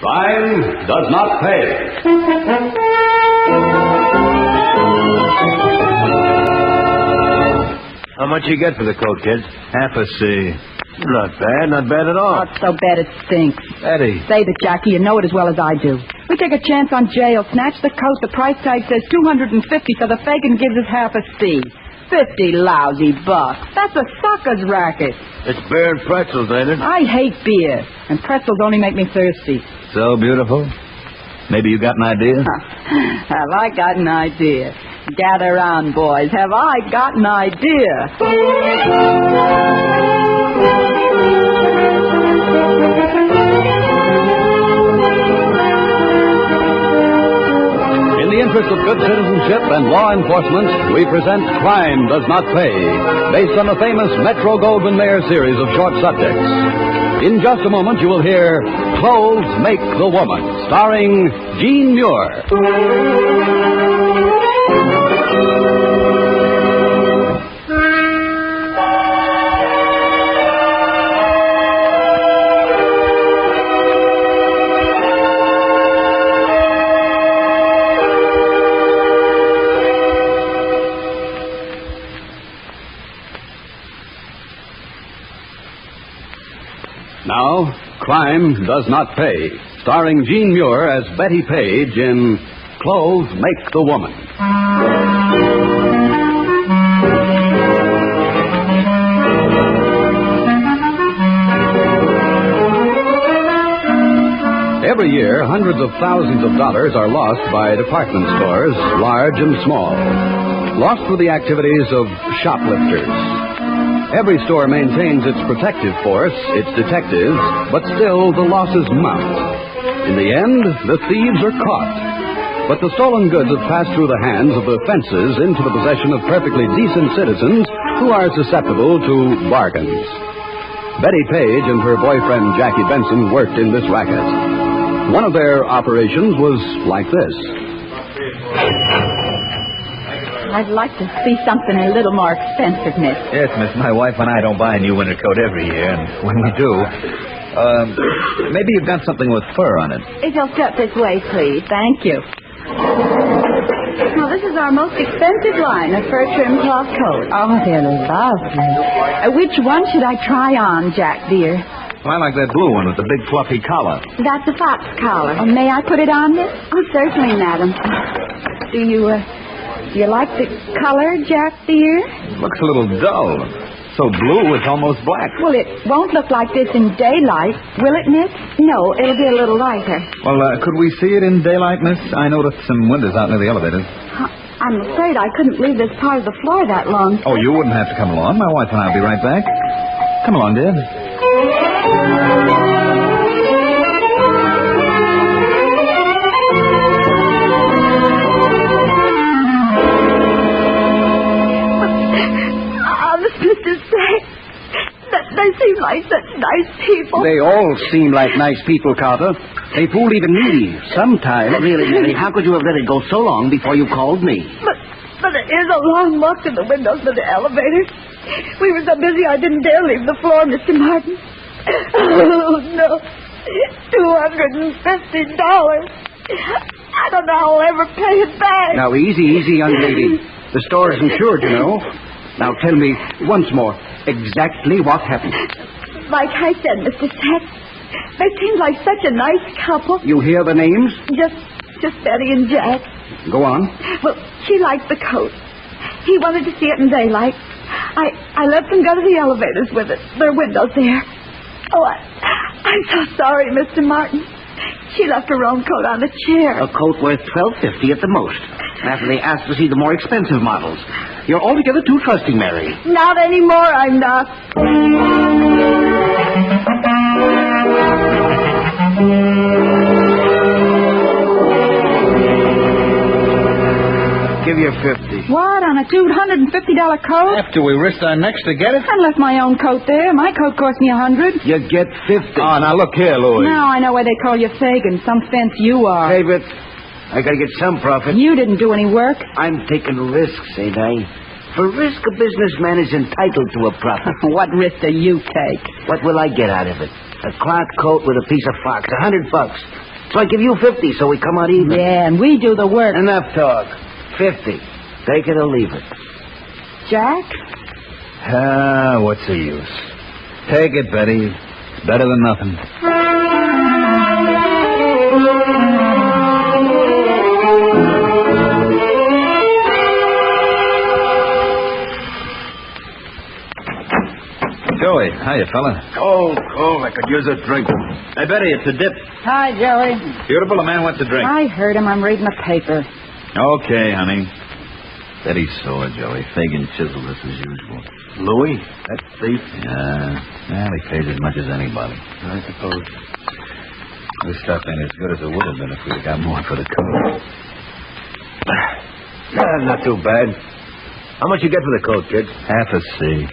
Crime does not pay. How much you get for the coat, kid? Half a C. Not bad at all. Not so bad it stinks. Eddie. Save it, Jackie. You know it as well as I do. We take a chance on jail, snatch the coat. The price tag says $250, so the Fagin gives us half a C. 50 lousy bucks. That's a sucker's racket. It's beer and pretzels, ain't it? I hate beer, and pretzels only make me thirsty. So beautiful. Maybe you got an idea? Have I got an idea? Gather round, boys. Have I got an idea? In the interest of good citizenship and law enforcement, we present Crime Does Not Pay, based on the famous Metro-Goldwyn-Mayer series of short subjects. In just a moment, you will hear Clothes Make the Woman, starring Jean Muir. Now, Crime Does Not Pay, starring Jean Muir as Betty Page in Clothes Make the Woman. Every year, hundreds of thousands of dollars are lost by department stores, large and small. Lost through the activities of shoplifters. Every store maintains its protective force, its detectives, but still the losses mount. In the end, the thieves are caught. But the stolen goods have passed through the hands of the fences into the possession of perfectly decent citizens who are susceptible to bargains. Betty Page and her boyfriend Jackie Benson worked in this racket. One of their operations was like this. I'd like to see something a little more expensive, miss. Yes, miss. My wife and I don't buy a new winter coat every year, and when we do, maybe you've got something with fur on it. If you'll step this way, please. Thank you. Now, this is our most expensive line of fur trim cloth coat. Oh, they're lovely. Which one should I try on, Jack, dear? Well, I like that blue one with the big fluffy collar. That's a fox collar. Oh, may I put it on, miss? Oh, certainly, madam. Do you like the color, Jack, dear? Looks a little dull. So blue, it's almost black. Well, it won't look like this in daylight, will it, miss? No, it'll be a little lighter. Well, could we see it in daylight, miss? I noticed some windows out near the elevators. I'm afraid I couldn't leave this part of the floor that long. Oh, you wouldn't have to come along. My wife and I'll be right back. Come along, dear. They seem like such nice people. They all seem like nice people, Carter. They fooled even me. Sometimes. Really, Mary, how could you have let it go so long before you called me? But there is a long walk to the windows of the elevators. We were so busy I didn't dare leave the floor, Mr. Martin. Oh, no. $250. I don't know how I'll ever pay it back. Now, easy, young lady. The store is insured, you know. Now, tell me once more exactly what happened. Like I said, Mr. Sack, they seemed like such a nice couple. You hear the names? Just Betty and Jack. Go on. Well, she liked the coat. He wanted to see it in daylight. I let them go to the elevators with it. There are windows there. Oh, I'm so sorry, Mr. Martin. She left her own coat on the chair. A coat worth $12.50 at the most. After they asked to see the more expensive models. You're altogether too trusting, Mary. Not anymore, I'm not. Give you 50. What, on a $250 coat? After we risked our necks to get it? I left my own coat there. My coat cost me $100. You get 50. Oh, now look here, Louis. Now I know why they call you Fagin. Some fence you are. Save it. I gotta get some profit. You didn't do any work. I'm taking risks, ain't I? For risk, a businessman is entitled to a profit. What risk do you take? What will I get out of it? A cloth coat with a piece of fox, $100. So I give you 50, so we come out even. Yeah, and we do the work. Enough talk. 50. Take it or leave it. Jack? What's the use? Take it, Betty. It's better than nothing. Joey, hiya, fella. Cold. I could use a drink. Hey, Betty, it's a dip. Hi, Joey. Beautiful, a man wants a drink. I heard him. I'm reading the paper. Okay, honey. Betty's sore, Joey. Fagin chiseled us as usual. Louis? That thief? Yeah. Well, he pays as much as anybody. I suppose. This stuff ain't as good as it would have been if we'd got more for the coat. Not too bad. How much you get for the coat, kid? Half a C.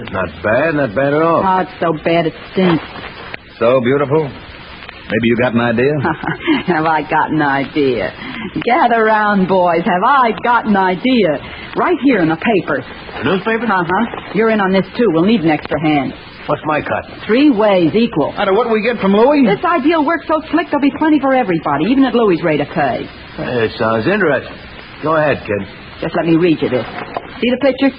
Not bad at all. Oh, it's so bad it stinks. So beautiful. Maybe you got an idea? Have I got an idea? Gather round, boys. Have I got an idea? Right here in the paper. The newspaper? Uh-huh. You're in on this, too. We'll need an extra hand. What's my cut? 3 ways equal. What do we get from Louis? This idea'll work so slick there'll be plenty for everybody, even at Louis' rate of pay. It sounds interesting. Go ahead, kid. Just let me read you this. See the picture?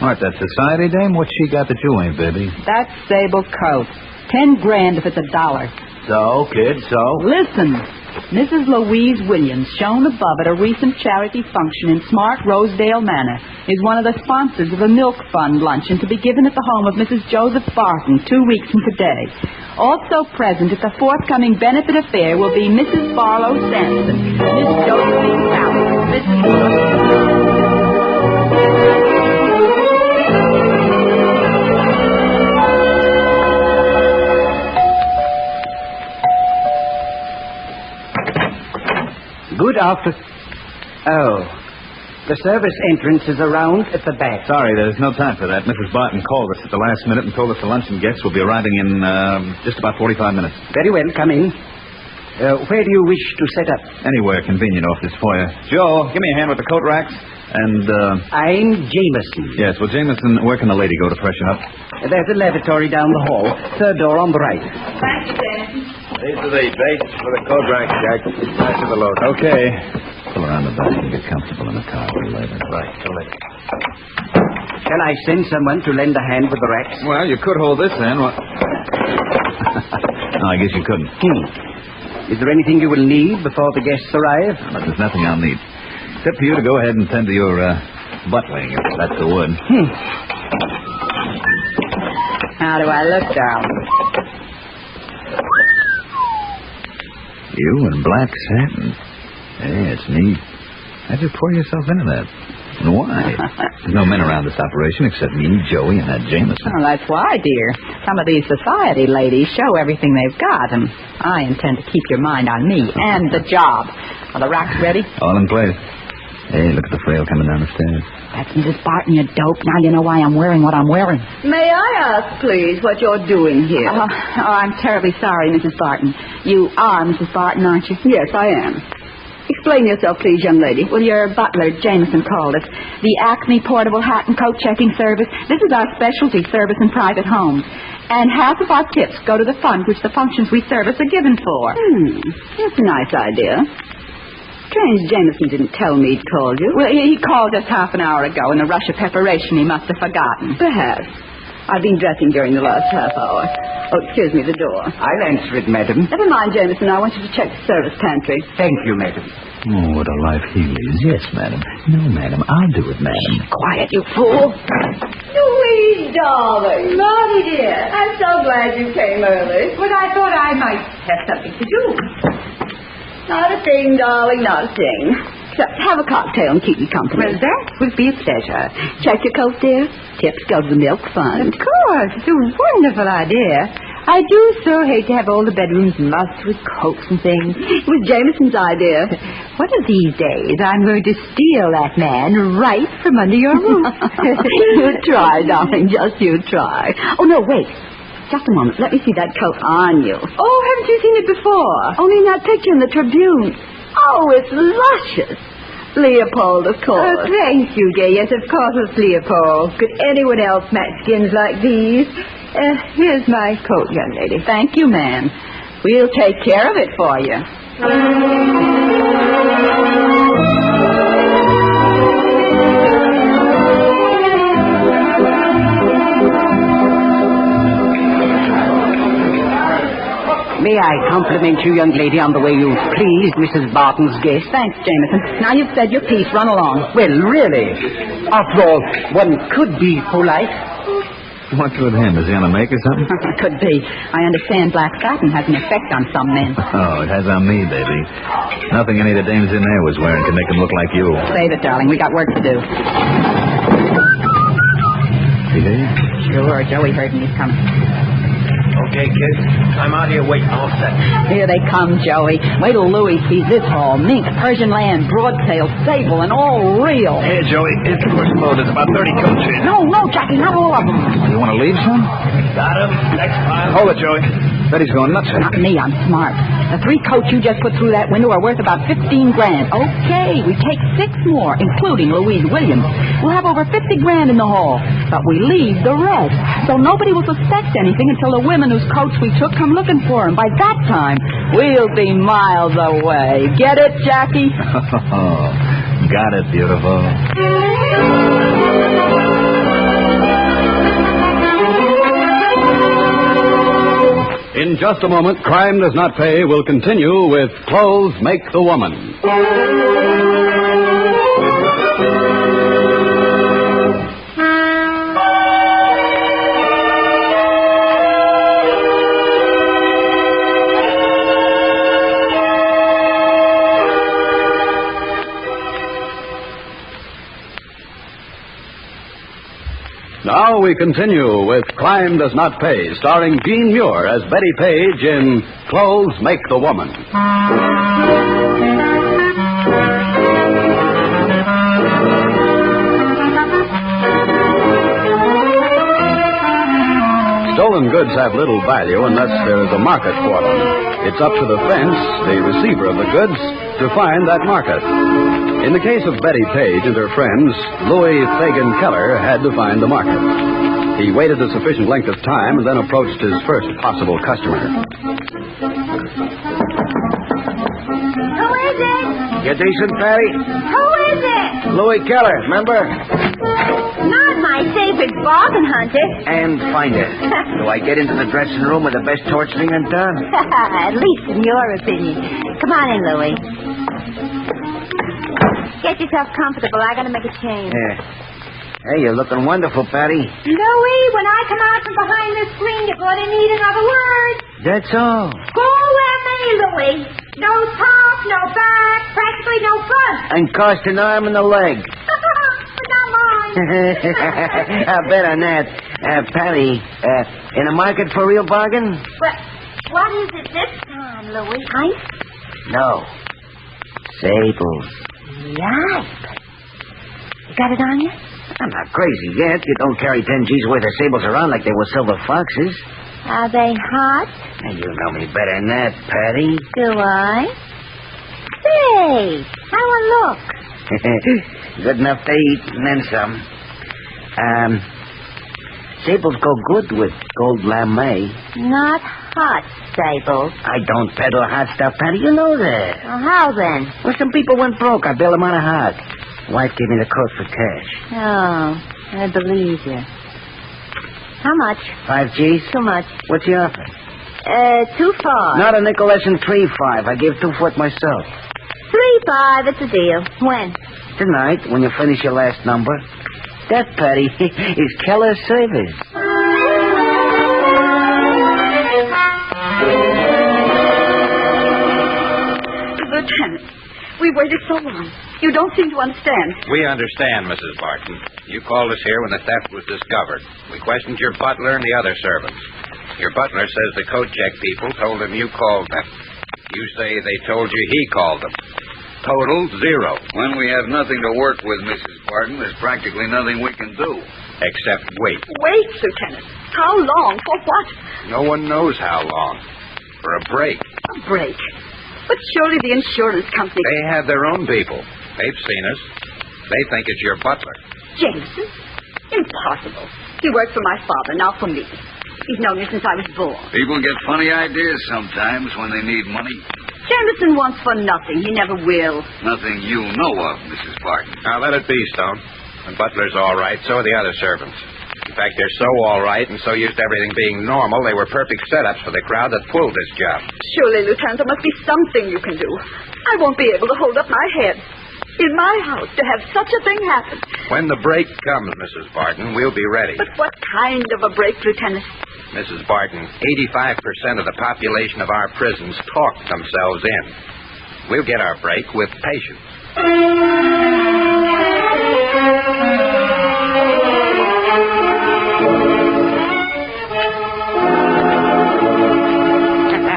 What, that society dame? What's she got that you ain't, baby? That sable coat. $10,000 if it's $1. So, kid, so? Listen. Mrs. Louise Williams, shown above at a recent charity function in smart Rosedale Manor, is one of the sponsors of a milk fund luncheon to be given at the home of Mrs. Joseph Barton 2 weeks from today. Also present at the forthcoming benefit affair will be Mrs. Barlow Sampson, Miss Josephine Powell, Mrs. Good afternoon. Oh. The service entrance is around at the back. Sorry, there's no time for that. Mrs. Barton called us at the last minute and told us the luncheon guests will be arriving in just about 45 minutes. Very well, come in. Where do you wish to set up? Anywhere convenient off this foyer. Joe, give me a hand with the coat racks. And, I'm Jameson. Yes, well, Jameson, where can the lady go to freshen up? There's a lavatory down the hall. Third door on the right. Thank you, Jameson. These are the baits for the coat rack, Jack. Back to the load. Okay. Pull around the back and get comfortable in the car for later. Right, so let's... Shall I send someone to lend a hand with the racks? Well, you could hold this then. No, I guess you couldn't. Is there anything you will need before the guests arrive? But there's nothing I'll need. Except for you to go ahead and tend to your buttling, if that's the word. How do I look, darling? You in black satin. Hey, it's neat. How'd you pour yourself into that? And why? There's no men around this operation except me, Joey, and that Jameson. Oh, that's why, dear. Some of these society ladies show everything they've got, and I intend to keep your mind on me and the job. Are the racks ready? All in place. Hey, look at the frail coming down the stairs. That's Mrs. Barton, you dope. Now you know why I'm wearing what I'm wearing. May I ask, please, what you're doing here? I'm terribly sorry, Mrs. Barton. You are Mrs. Barton, aren't you? Yes, I am. Explain yourself, please, young lady. Well, your butler, Jameson, called us. The Acme Portable Hat and Coat Checking Service. This is our specialty service in private homes. And half of our tips go to the fund which the functions we service are given for. That's a nice idea. Strange Jameson didn't tell me he'd called you. Well, he called us half an hour ago. In the rush of preparation, he must have forgotten. Perhaps. I've been dressing during the last half hour. Oh, excuse me, the door. I'll answer it, madam. Never mind, Jameson. I want you to check the service pantry. Thank you, madam. Oh, what a life he leads. Yes, madam. No, madam. I'll do it, madam. Quiet, you fool. Louise, darling. Lottie, dear. I'm so glad you came early. But I thought I might have something to do. Not a thing, darling, not a thing. Except have a cocktail and keep me company. Well, that would be a pleasure. Check your coat, dear. Tips go to the milk fund. Of course. It's a wonderful idea. I do so hate to have all the bedrooms mussed with coats and things. It was Jameson's idea. One of these days, I'm going to steal that man right from under your roof. You try, darling. Just you try. Oh, no, wait. Just a moment. Let me see that coat on you. Oh, haven't you seen it before? Only in that picture in the Tribune. Oh, it's luscious. Leopold, of course. Oh, thank you, dear. Yes, of course it's Leopold. Could anyone else match skins like these? Here's my coat, young lady. Thank you, ma'am. We'll take care of it for you. May I compliment you, young lady, on the way you pleased Mrs. Barton's guest? Thanks, Jameson. Now you've said your piece. Run along. Well, really. After all, one could be polite. What's with him? Is he on a make or something? Could be. I understand black satin has an effect on some men. Oh, it has on me, baby. Nothing any of the dames in there was wearing could make them look like you. Save it, darling. We got work to do. You hear you? Sure, Joey heard me. He's coming. Okay, kid. I'm out here waiting all set. Here they come, Joey. Wait till Louis sees this haul. Mink, Persian land, broadtail, sable, and all real. Here, Joey. Here's the first load. There's about 30 coats here. No, Jackie, not all of them. You want to leave some? Got him. Next pile. Hold it, Joey. Betty's going nuts. Not me, I'm smart. The 3 coats you just put through that window are worth about $15,000. Okay, we take 6 more, including Louise Williams. We'll have over $50,000 in the haul, but we leave the rest. So nobody will suspect anything until the women whose coats we took come looking for them. By that time, we'll be miles away. Get it, Jackie? Got it, beautiful. In just a moment, Crime Does Not Pay will continue with Clothes Make the Woman. Now we continue with Crime Does Not Pay, starring Jean Muir as Betty Page in Clothes Make the Woman. Stolen goods have little value unless there is a market for them. It's up to the fence, the receiver of the goods, to find that market. In the case of Betty Page and her friends, Louis Fagin Keller had to find the market. He waited a sufficient length of time and then approached his first possible customer. Who is it? You decent, Patty? Who is it? Louis Keller, remember? Not my favorite bargain hunter. And finder. Do I get into the dressing room with the best torturing and done? At least in your opinion. Come on in, Louis. Get yourself comfortable. I gotta make a change. Yeah. Hey, you're looking wonderful, Patty. Louis, when I come out from behind this screen, you're gonna need another word. That's all. Go with me, Louis. No top, no back, practically no front. And cost an arm and a leg. But not mine. I bet on that. Patty, in the market for real bargain? What is it this time, Louis? Ice? No. Sables. Yipe. You got it on you? I'm not crazy yet. You don't carry 10 G's worth of sables around like they were silver foxes. Are they hot? And you know me better than that, Patty. Do I? Say, how I look? Good enough to eat, and then some. Sables go good with gold lame. Not hot, Sables. I don't peddle hot stuff, Patty. You know that. Well, how then? Well, some people went broke. I bailed them out of hot. Wife gave me the coat for cash. Oh, I believe you. How much? 5 G's? Too much. What's the offer? 2.5. Not a nickel less than 3.5. I gave 2 for it myself. 3.5. It's a deal. When? Tonight, when you finish your last number. That, Patty, is Keller's service. Lieutenant, we waited so long. You don't seem to understand. We understand, Mrs. Barton. You called us here when the theft was discovered. We questioned your butler and the other servants. Your butler says the coat check people told him you called them. You say they told you he called them. Total 0. When we have nothing to work with, Mrs. Barton, there's practically nothing we can do. Except wait. Wait, Lieutenant. How long? For what? No one knows how long. For a break. A break. But surely the insurance company... They have their own people. They've seen us. They think it's your butler. Jameson? Impossible. He worked for my father, now for me. He's known me since I was born. People get funny ideas sometimes when they need money. Jameson wants for nothing. He never will. Nothing you know of, Mrs. Barton. Now, let it be, Stone. The butler's all right, so are the other servants. In fact, they're so all right and so used to everything being normal, they were perfect setups for the crowd that pulled this job. Surely, Lieutenant, there must be something you can do. I won't be able to hold up my head. In my house, to have such a thing happen. When the break comes, Mrs. Barton, we'll be ready. But what kind of a break, Lieutenant? Mrs. Barton, 85% of the population of our prisons talk themselves in. We'll get our break with patience.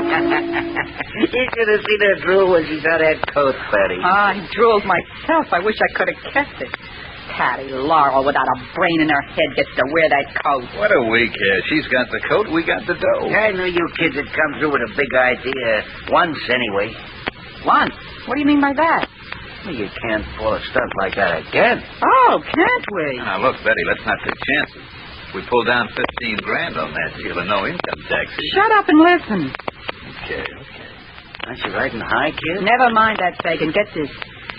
You should have seen her drool when she saw that coat, Patty. I drooled myself. I wish I could have kept it. Patty Laurel, without a brain in her head, gets to wear that coat. What do we care? She's got the coat, we got the dough. I knew you kids had come through with a big idea. Once, anyway. Once? What do you mean by that? Well, you can't pull a stunt like that again. Oh, can't we? Now, look, Betty, let's not take chances. We pulled down $15,000 on that deal and no income taxes. Shut up and listen. Okay. Aren't you riding high, kid? Never mind that, Fagin. Get this.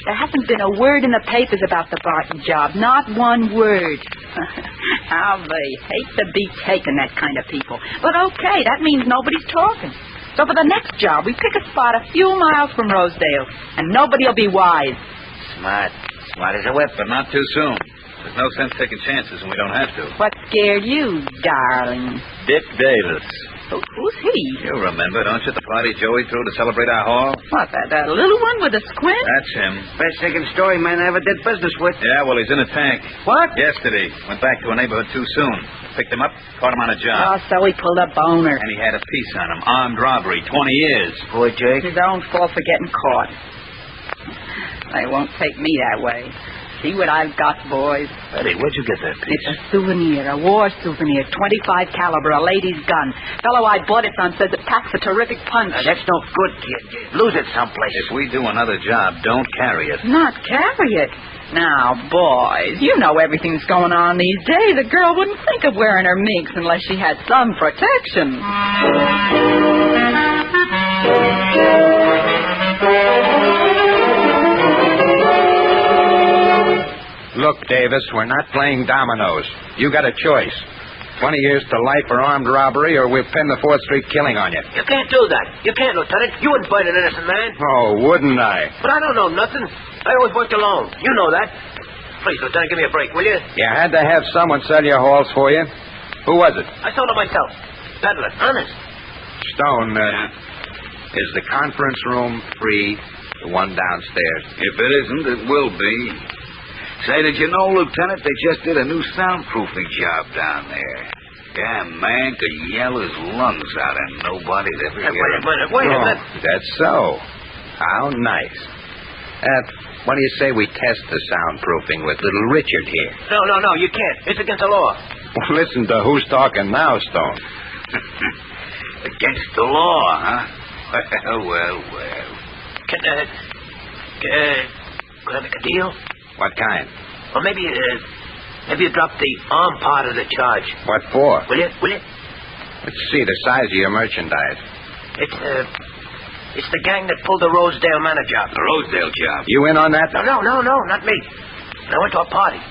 There hasn't been a word in the papers about the Barton job. Not one word. How they hate to be taken, that kind of people. But okay, that means nobody's talking. So for the next job, we pick a spot a few miles from Rosedale, and nobody'll be wise. Smart. Smart as a whip. But not too soon. There's no sense taking chances when we don't have to. What scared you, darling? Dick Davis. Who's he? You remember, don't you, the party Joey threw to celebrate our haul? What, that little one with a squint? That's him. Best second story man I ever did business with. Yeah, well, he's in a tank. What? Yesterday. Went back to a neighborhood too soon. Picked him up, caught him on a Oh, job. so he pulled a boner. And he had a piece on him. Armed robbery, 20 years. Poor Jake. His own fault for getting caught. They won't take me that way. See what I've got, boys. Betty, where'd you get that piece? It's a souvenir, a war souvenir, 25 caliber, a lady's gun. Fellow I bought it from says it packs a terrific punch. That's no good, kid. Lose it someplace. If we do another job, don't carry it. Not carry it. Now, boys, you know everything's going on these days. A girl wouldn't think of wearing her minks unless she had some protection. Look, Davis, we're not playing dominoes. You got a choice. 20 years to life for armed robbery, or we'll pin the 4th Street killing on you. You can't do that. You can't, Lieutenant. You wouldn't fight an innocent man. Oh, wouldn't I? But I don't know nothing. I always worked alone. You know that. Please, Lieutenant, give me a break, will you? You had to have someone sell your halls for you. Who was it? I sold it myself. Peddler. Honest. Stone, is the conference room free? The one downstairs? If it isn't, it will be. Say, did you know, Lieutenant, they just did a new soundproofing job down there. Yeah, man could yell his lungs out and nobody'd ever hear him. Wait a minute. That's so. How nice. What do you say we test the soundproofing with little Richard here? No, you can't. It's against the law. Listen to who's talking now, Stone. Against the law, huh? Well. Can I make a deal? What kind? Or maybe you drop the arm part of the charge. What for? Will you? Let's see the size of your merchandise. It's the gang that pulled the Rosedale Manor job. The Rosedale job? You in on that? No, not me. I went to a party.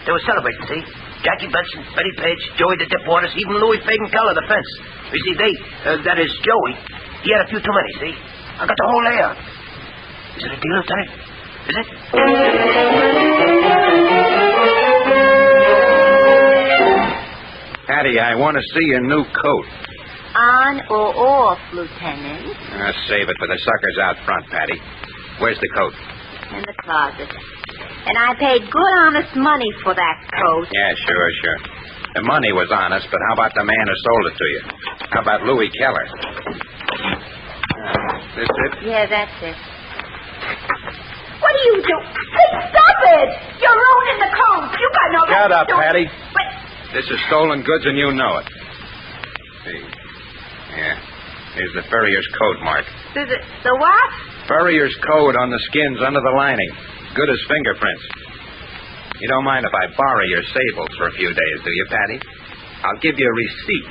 They were celebrating, see? Jackie Benson, Betty Page, Joey the Dip Waters, even Louis Fagan Keller, the fence. You see, that is Joey, he had a few too many, see? I got the whole layer. Is it a deal, Lieutenant? Is it? Patty, I want to see your new coat. On or off, Lieutenant? Save it for the suckers out front, Patty. Where's the coat? In the closet. And I paid good, honest money for that coat. Yeah, sure. The money was honest, but how about the man who sold it to you? How about Louis Keller? This it? Yeah, that's it. What do you do? Hey, stop it! You're ruining the coat. You got no right Shut to up, do it. Patty. But This is stolen goods, and you know it. See? Yeah. Here's the furrier's code mark. The what? Furrier's code on the skins under the lining. Good as fingerprints. You don't mind if I borrow your sables for a few days, do you, Patty? I'll give you a receipt.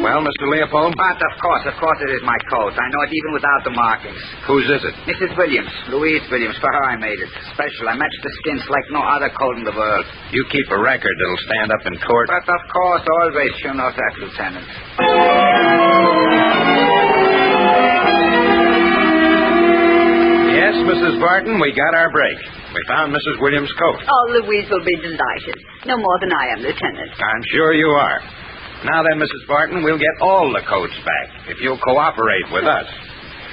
Well, Mr. Leopold? But of course it is my coat. I know it even without the markings. Whose is it? Mrs. Williams, Louise Williams. For her I made it. Special. I matched the skins like no other coat in the world. You keep a record that'll stand up in court. But of course, always, you know that, Lieutenant. Yes, Mrs. Barton, we got our break. We found Mrs. Williams' coat. Oh, Louise will be delighted. No more than I am, Lieutenant. I'm sure you are. Now then, Mrs. Barton, we'll get all the coats back if you'll cooperate with us.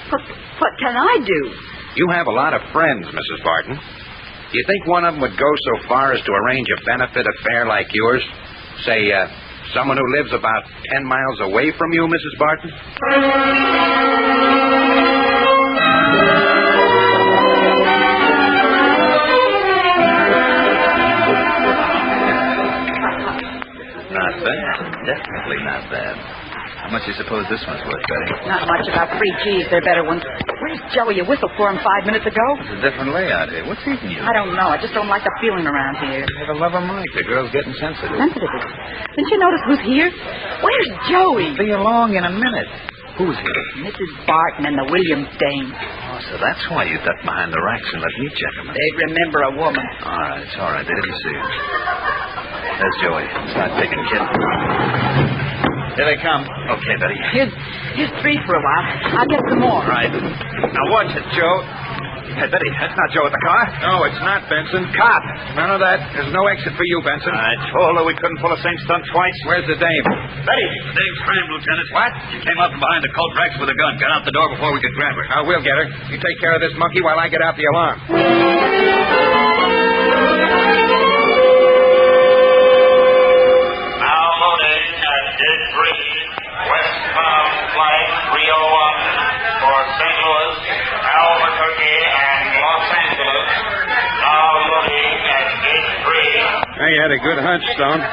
What can I do? You have a lot of friends, Mrs. Barton. Do you think one of them would go so far as to arrange a benefit affair like yours? Say, someone who lives about 10 miles away from you, Mrs. Barton? Not bad. Definitely not bad. How much do you suppose this one's worth, Betty? Not much, about 3 G's. They're better ones. Where's Joey? You whistled for him 5 minutes ago? It's a different layout here. What's eating you? I don't know. I just don't like the feeling around here. For the love of Mike, the girl's getting sensitive. Sensitive? Didn't you notice who's here? Where's Joey? Be along in a minute. Who's here? Mrs. Barton and the Williams dame. Oh, so that's why you ducked behind the racks and let me check them. They'd remember a woman. All right, it's all right. They didn't see you. There's Joey. Start picking, kid. Here they come. Okay, Betty. Here's 3 for a while. I'll get some more. Right. Now watch it, Joe. Hey, Betty, that's not Joe at the car. No, it's not, Benson. Cop. None of that. There's no exit for you, Benson. I told her we couldn't pull the same stunt twice. Where's the dame? Betty, the dame's crime, Lieutenant. What? She came up from behind the coat racks with a gun. Got out the door before we could grab her. We'll get her. You take care of this monkey while I get out the alarm. Westbound flight 301 for St. Louis, Albuquerque, and Los Angeles. Now loading at gate 3. Hey, you had a good hunch, Stone.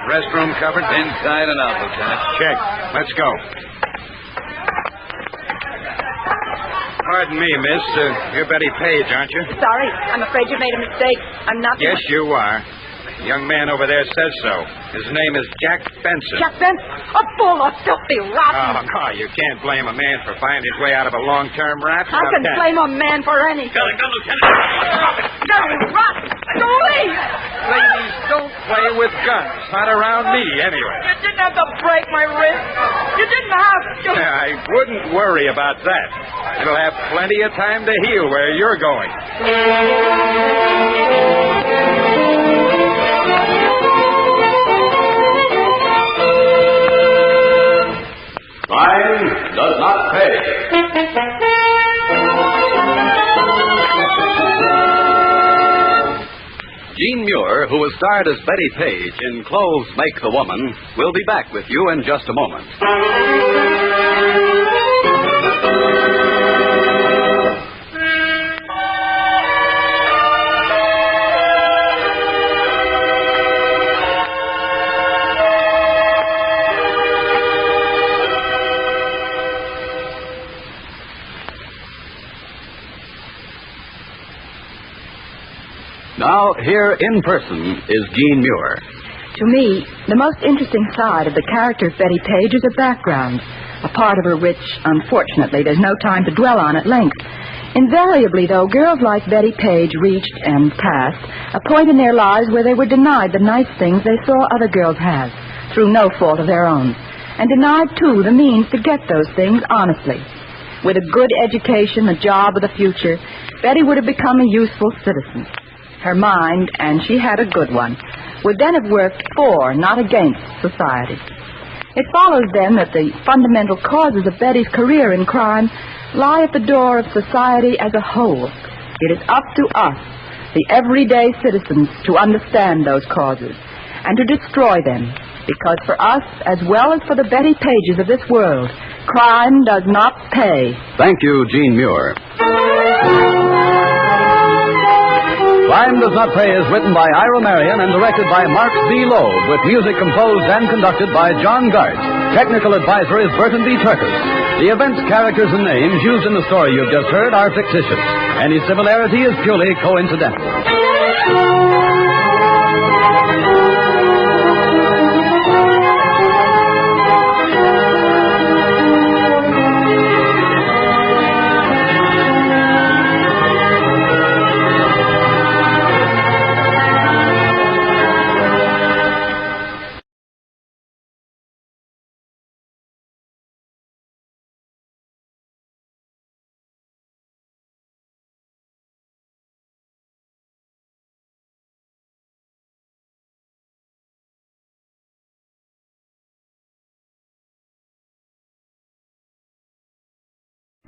Restroom covered? Inside and out, Lieutenant. Check. Let's go. Pardon me, miss. You're Betty Page, aren't you? Sorry. I'm afraid you made a mistake. I'm not... Yes, you are. The young man over there says so. His name is Jack Benson. Jack Benson? A bull, a filthy rotten. Oh, no, you can't blame a man for finding his way out of a long-term rap. I can blame a man for anything. Got a gun, Lieutenant. Dirty rotten. Joey! Ladies, don't play with guns. Not around me, anyway. You didn't have to break my wrist. You didn't have to. I wouldn't worry about that. It'll have plenty of time to heal where you're going. Crime does not pay. Jean Muir, who was starred as Betty Page in Clothes Make the Woman, will be back with you in just a moment. Now, here in person is Jean Muir. To me, the most interesting side of the character of Betty Page is her background, a part of her which, unfortunately, there's no time to dwell on at length. Invariably, though, girls like Betty Page reached and passed a point in their lives where they were denied the nice things they saw other girls have, through no fault of their own, and denied, too, the means to get those things honestly. With a good education, a job, or the future, Betty would have become a useful citizen. Her mind, and she had a good one, would then have worked for, not against, society. It follows, then, that the fundamental causes of Betty's career in crime lie at the door of society as a whole. It is up to us, the everyday citizens, to understand those causes and to destroy them, because for us, as well as for the Betty Pages of this world, crime does not pay. Thank you, Jean Muir. Crime Does Not Pay is written by Ira Marion and directed by Mark B. Loeb, with music composed and conducted by John Gart. Technical advisor is Burton B. Turkus. The events, characters, and names used in the story you've just heard are fictitious. Any similarity is purely coincidental.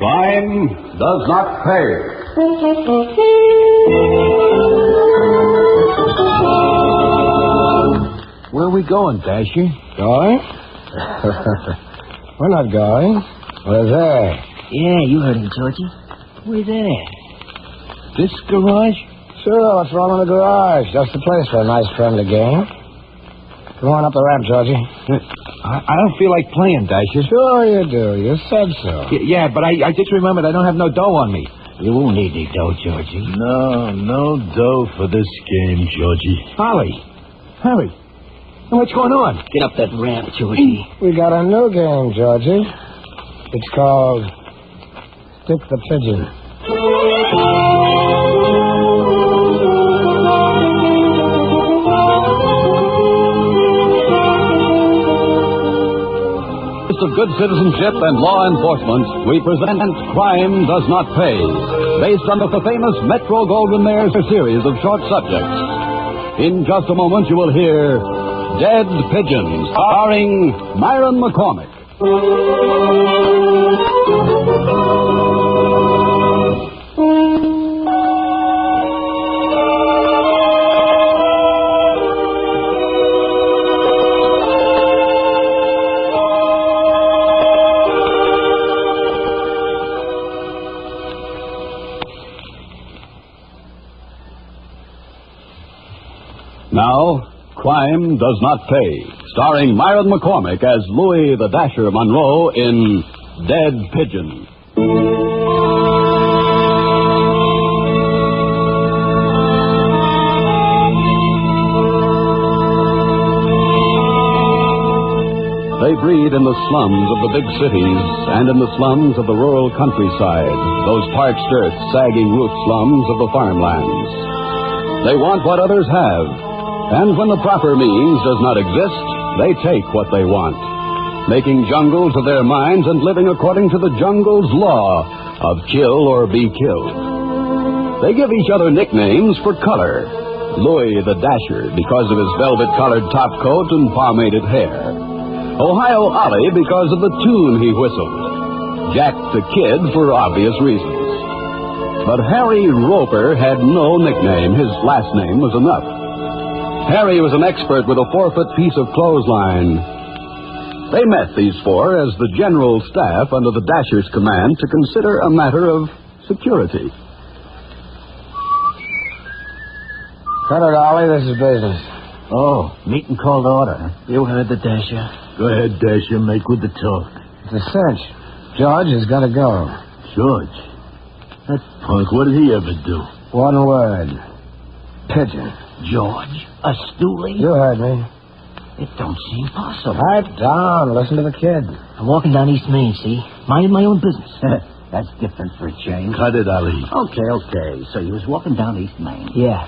Crime Does Not Pay. Where are we going, Dasher? Going? We're not going. We're there. Yeah, you heard him, Georgie. We're there. This garage? Sure, what's wrong in the garage? Just the place for a nice friendly game. Come on up the ramp, Georgie. I don't feel like playing, Dasher. Sure you do. You said so. Yeah, but I just remembered I don't have no dough on me. You won't need any dough, Georgie. No dough for this game, Georgie. Harry, what's going on? Get up that ramp, Georgie. We got a new game, Georgie. It's called Stick the Pigeon. Of good citizenship and law enforcement, we present Crime Does Not Pay, based on the famous Metro-Goldwyn-Mayer series of short subjects. In just a moment, you will hear Dead Pigeons, starring Myron McCormick. Now, Crime Does Not Pay, starring Myron McCormick as Louis the Dasher Monroe in Dead Pigeon. They breed in the slums of the big cities and in the slums of the rural countryside, those parched earth, sagging roof slums of the farmlands. They want what others have. And when the proper means does not exist, they take what they want, making jungles of their minds and living according to the jungle's law of kill or be killed. They give each other nicknames for color. Louis the Dasher because of his velvet-colored topcoat and pomaded hair. Ohio Ollie because of the tune he whistled. Jack the Kid for obvious reasons. But Harry Roper had no nickname. His last name was enough. Harry was an expert with a 4-foot piece of clothesline. They met, these four, as the general staff under the Dasher's command to consider a matter of security. Cut it, Ollie. This is business. Oh, meeting called order. You heard the Dasher. Go ahead, Dasher. Make with the talk. It's a cinch. George has got to go. George? That punk, what did he ever do? One word. Pigeon. George? A stoolie? You heard me. It don't seem possible. Pipe down. Listen to the kid. I'm walking down East Main, see? Minding my own business. That's different for a change. Cut it, Ali. Okay. So you was walking down East Main. Yeah.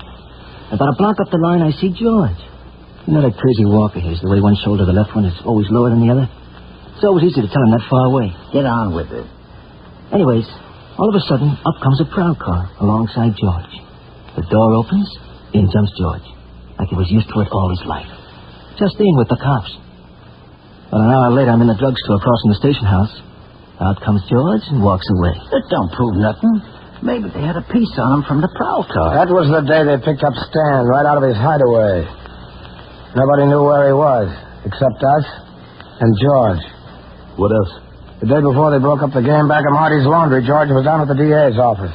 About a block up the line, I see George. You know that crazy walk of his, the way one shoulder to the left one is always lower than the other? It's always easy to tell him that far away. Get on with it. Anyways, all of a sudden, up comes a prowl car alongside George. The door opens, in jumps George, like he was used to it all his life. Just in with the cops. Well, an hour later, I'm in the drugstore across from the station house. Out comes George and walks away. That don't prove nothing. Maybe they had a piece on him from the prowl car. That was the day they picked up Stan right out of his hideaway. Nobody knew where he was, except us and George. What else? The day before they broke up the game back at Marty's Laundry, George was down at the DA's office.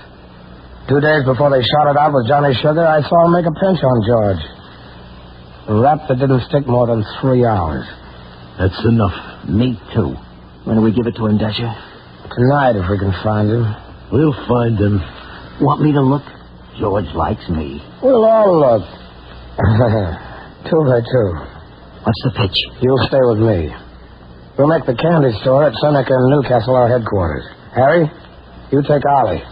2 days before they shot it out with Johnny Sugar, I saw him make a pinch on George. A rap that didn't stick more than 3 hours. That's enough. Me, too. When do we give it to him, Dasher? Tonight, if we can find him. We'll find him. Want me to look? George likes me. We'll all look. 2 by 2. What's the pitch? You'll stay with me. We'll make the candy store at Seneca and Newcastle our headquarters. Harry, you take Ollie.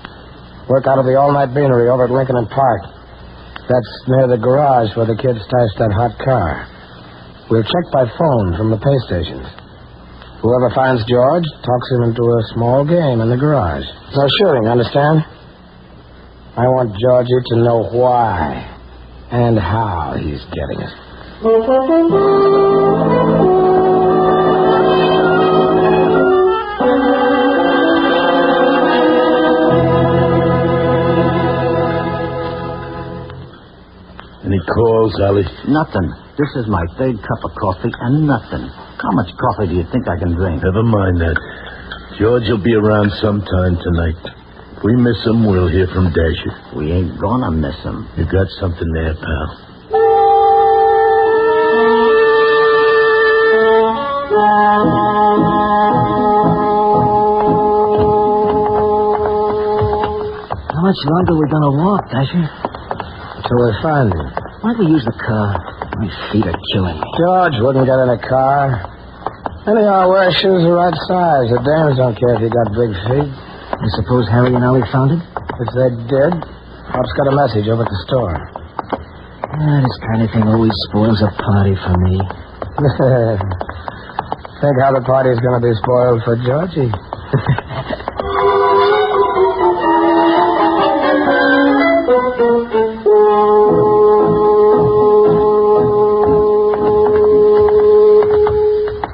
Work out of the all-night beanery over at Lincoln and Park. That's near the garage where the kids stashed that hot car. We'll check by phone from the pay stations. Whoever finds George talks him into a small game in the garage. No shooting, understand? I want Georgie to know why and how he's getting it. Any calls, Ollie? Nothing. This is my 3rd cup of coffee and nothing. How much coffee do you think I can drink? Never mind that. George will be around sometime tonight. If we miss him, we'll hear from Dasher. We ain't gonna miss him. You got something there, pal. How much longer are we gonna walk, Dasher? Till we find him. Why'd we use the car? My feet are killing me. George wouldn't get in a car. Anyhow, wear shoes the right size. The dames don't care if you got big feet. I suppose Harry and Ollie found him? If they did, Pop's got a message over at the store. This kind of thing always spoils a party for me. Think how the party's going to be spoiled for Georgie.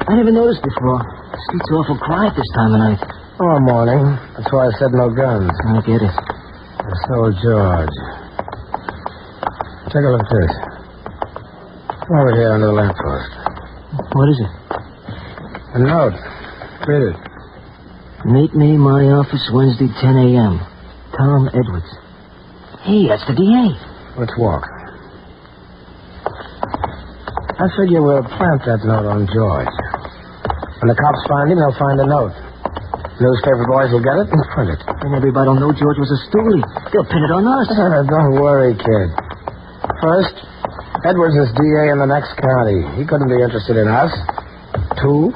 I never noticed before. The street's awful quiet this time of night. Oh, morning. That's why I said no guns. I get it. So, George. Take a look at this. Over here under the lamppost. What is it? A note. Read it. Meet me in my office Wednesday, 10 a.m. Tom Edwards. Hey, that's the DA. Let's walk. I figure we'll plant that note on George. When the cops find him, they'll find a note. Newspaper boys will get it and print it. And everybody will know George was a stoolie. They'll pin it on us. Don't worry, kid. First, Edwards is DA in the next county. He couldn't be interested in us. 2,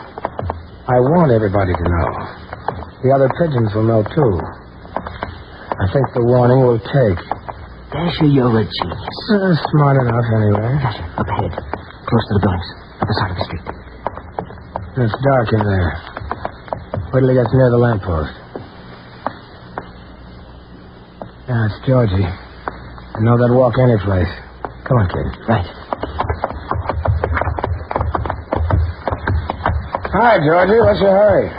I want everybody to know. The other pigeons will know, too. I think the warning will take. Dasher, you're a genius. Smart enough, anyway. Dasher, up ahead. Close to the buildings. Up the side of the street. It's dark in there. Wait till he gets near the lamppost. Yeah, it's Georgie. I know that walk any place. Come on, kid. Right. Hi, Georgie. What's your hurry?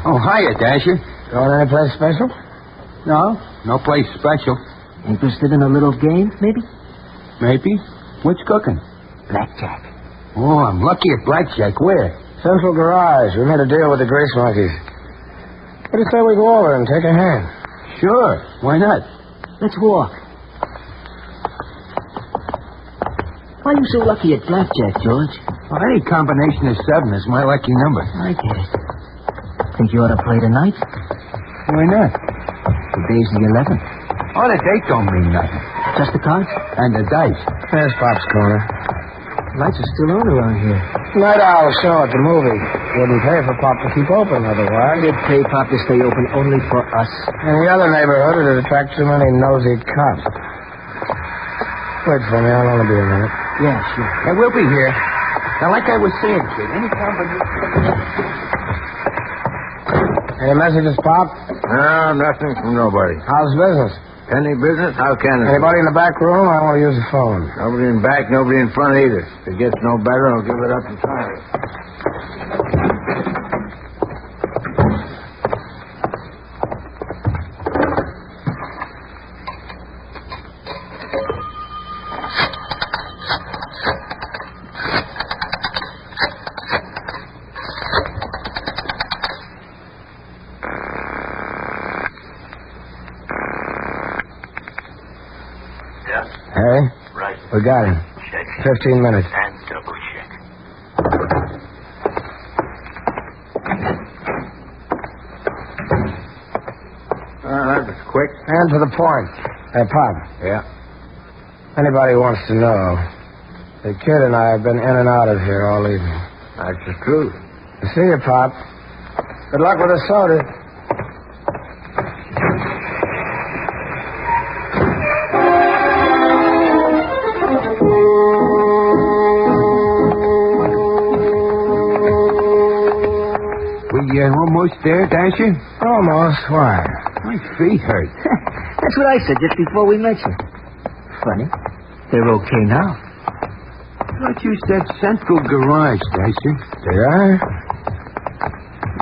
Oh, hiya, Dasher. Going any place special? No place special. Interested in a little game, maybe? Maybe. What's cooking? Blackjack. Oh, I'm lucky at blackjack. Where? Central Garage. We made a deal with the Grease Monkeys. What do you say we go over and take a hand? Sure. Why not? Let's walk. Why are you so lucky at blackjack, George? Well, any combination of 7 is my lucky number. I get it. Think you ought to play tonight? Why not? Today's the 11th. Oh, the date don't mean nothing. Just the cards? And the dice. There's Pop's corner. Lights are still on around here. Night Owl show at the movie. Wouldn't pay for Pop to keep open otherwise. They'd pay Pop to stay open only for us. In the other neighborhood, it'd attract too many nosy cops. Wait for me. I'll only be a minute. Yeah, sure. Yeah, we'll be here. Now, like I was saying, kid, any combination... Any messages, Pop? No, nothing from nobody. How's business? Any business? How can it? Anybody in the back room? I want to use the phone. Nobody in back, nobody in front either. If it gets no better, I'll give it up and try it. We got him. Check. 15 minutes. And double check. That was quick. And to the point. Hey, Pop. Yeah. Anybody wants to know, the kid and I have been in and out of here all evening. That's the truth. See you, Pop. Good luck with the soda. We almost there, Dasher? Almost. Why? My feet hurt. That's what I said just before we met you. Funny. They're okay now. Thought you said Central Garage, Dasher. Did I?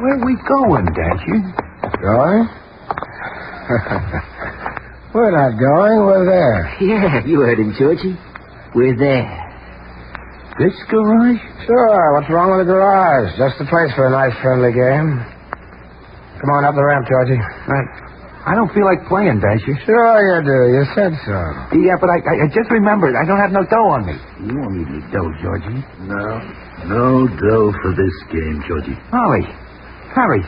Where we going, Dasher? Going? We're not going. We're there. Yeah, you heard him, Georgie. We're there. This garage? Sure. What's wrong with the garage? Just the place for a nice, friendly game. Come on up the ramp, Georgie. I don't feel like playing, Dasher. Sure you do. You said so. Yeah, but I just remembered. I don't have no dough on me. You won't need any dough, Georgie. No dough for this game, Georgie. Holly. Harry.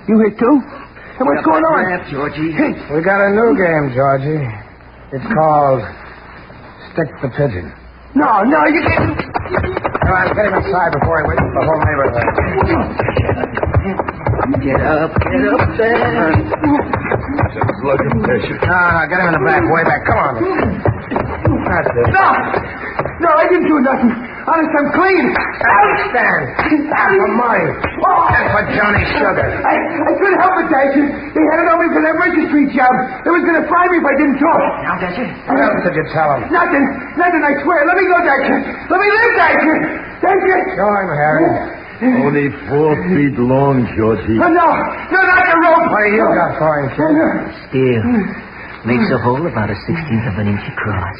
You here, too? Hey, what's going on? Ramp, Georgie. Hey. We got a new game, Georgie. It's called Stick the Pigeon. No, you can't. Come on, get him inside before he wakes the whole neighborhood. Get up there. Look at this. No, get him in the back, way back. Come on. That's it. No, I didn't do nothing. Honest, I'm clean. Stand. Half of money. And for Johnny Sugar. I couldn't help it, Dasher. They had it on me for that registry job. They was going to fry me if I didn't talk. Now, Dasher. What else did you tell him? Nothing, I swear. Let me go, Dasher. Let me live, Dasher. Dasher. Go on, Harry. Only 4 feet long, Georgie. No, not the rope. What do you got for him, kid? Steel. Makes a hole about a 16th of an inch across.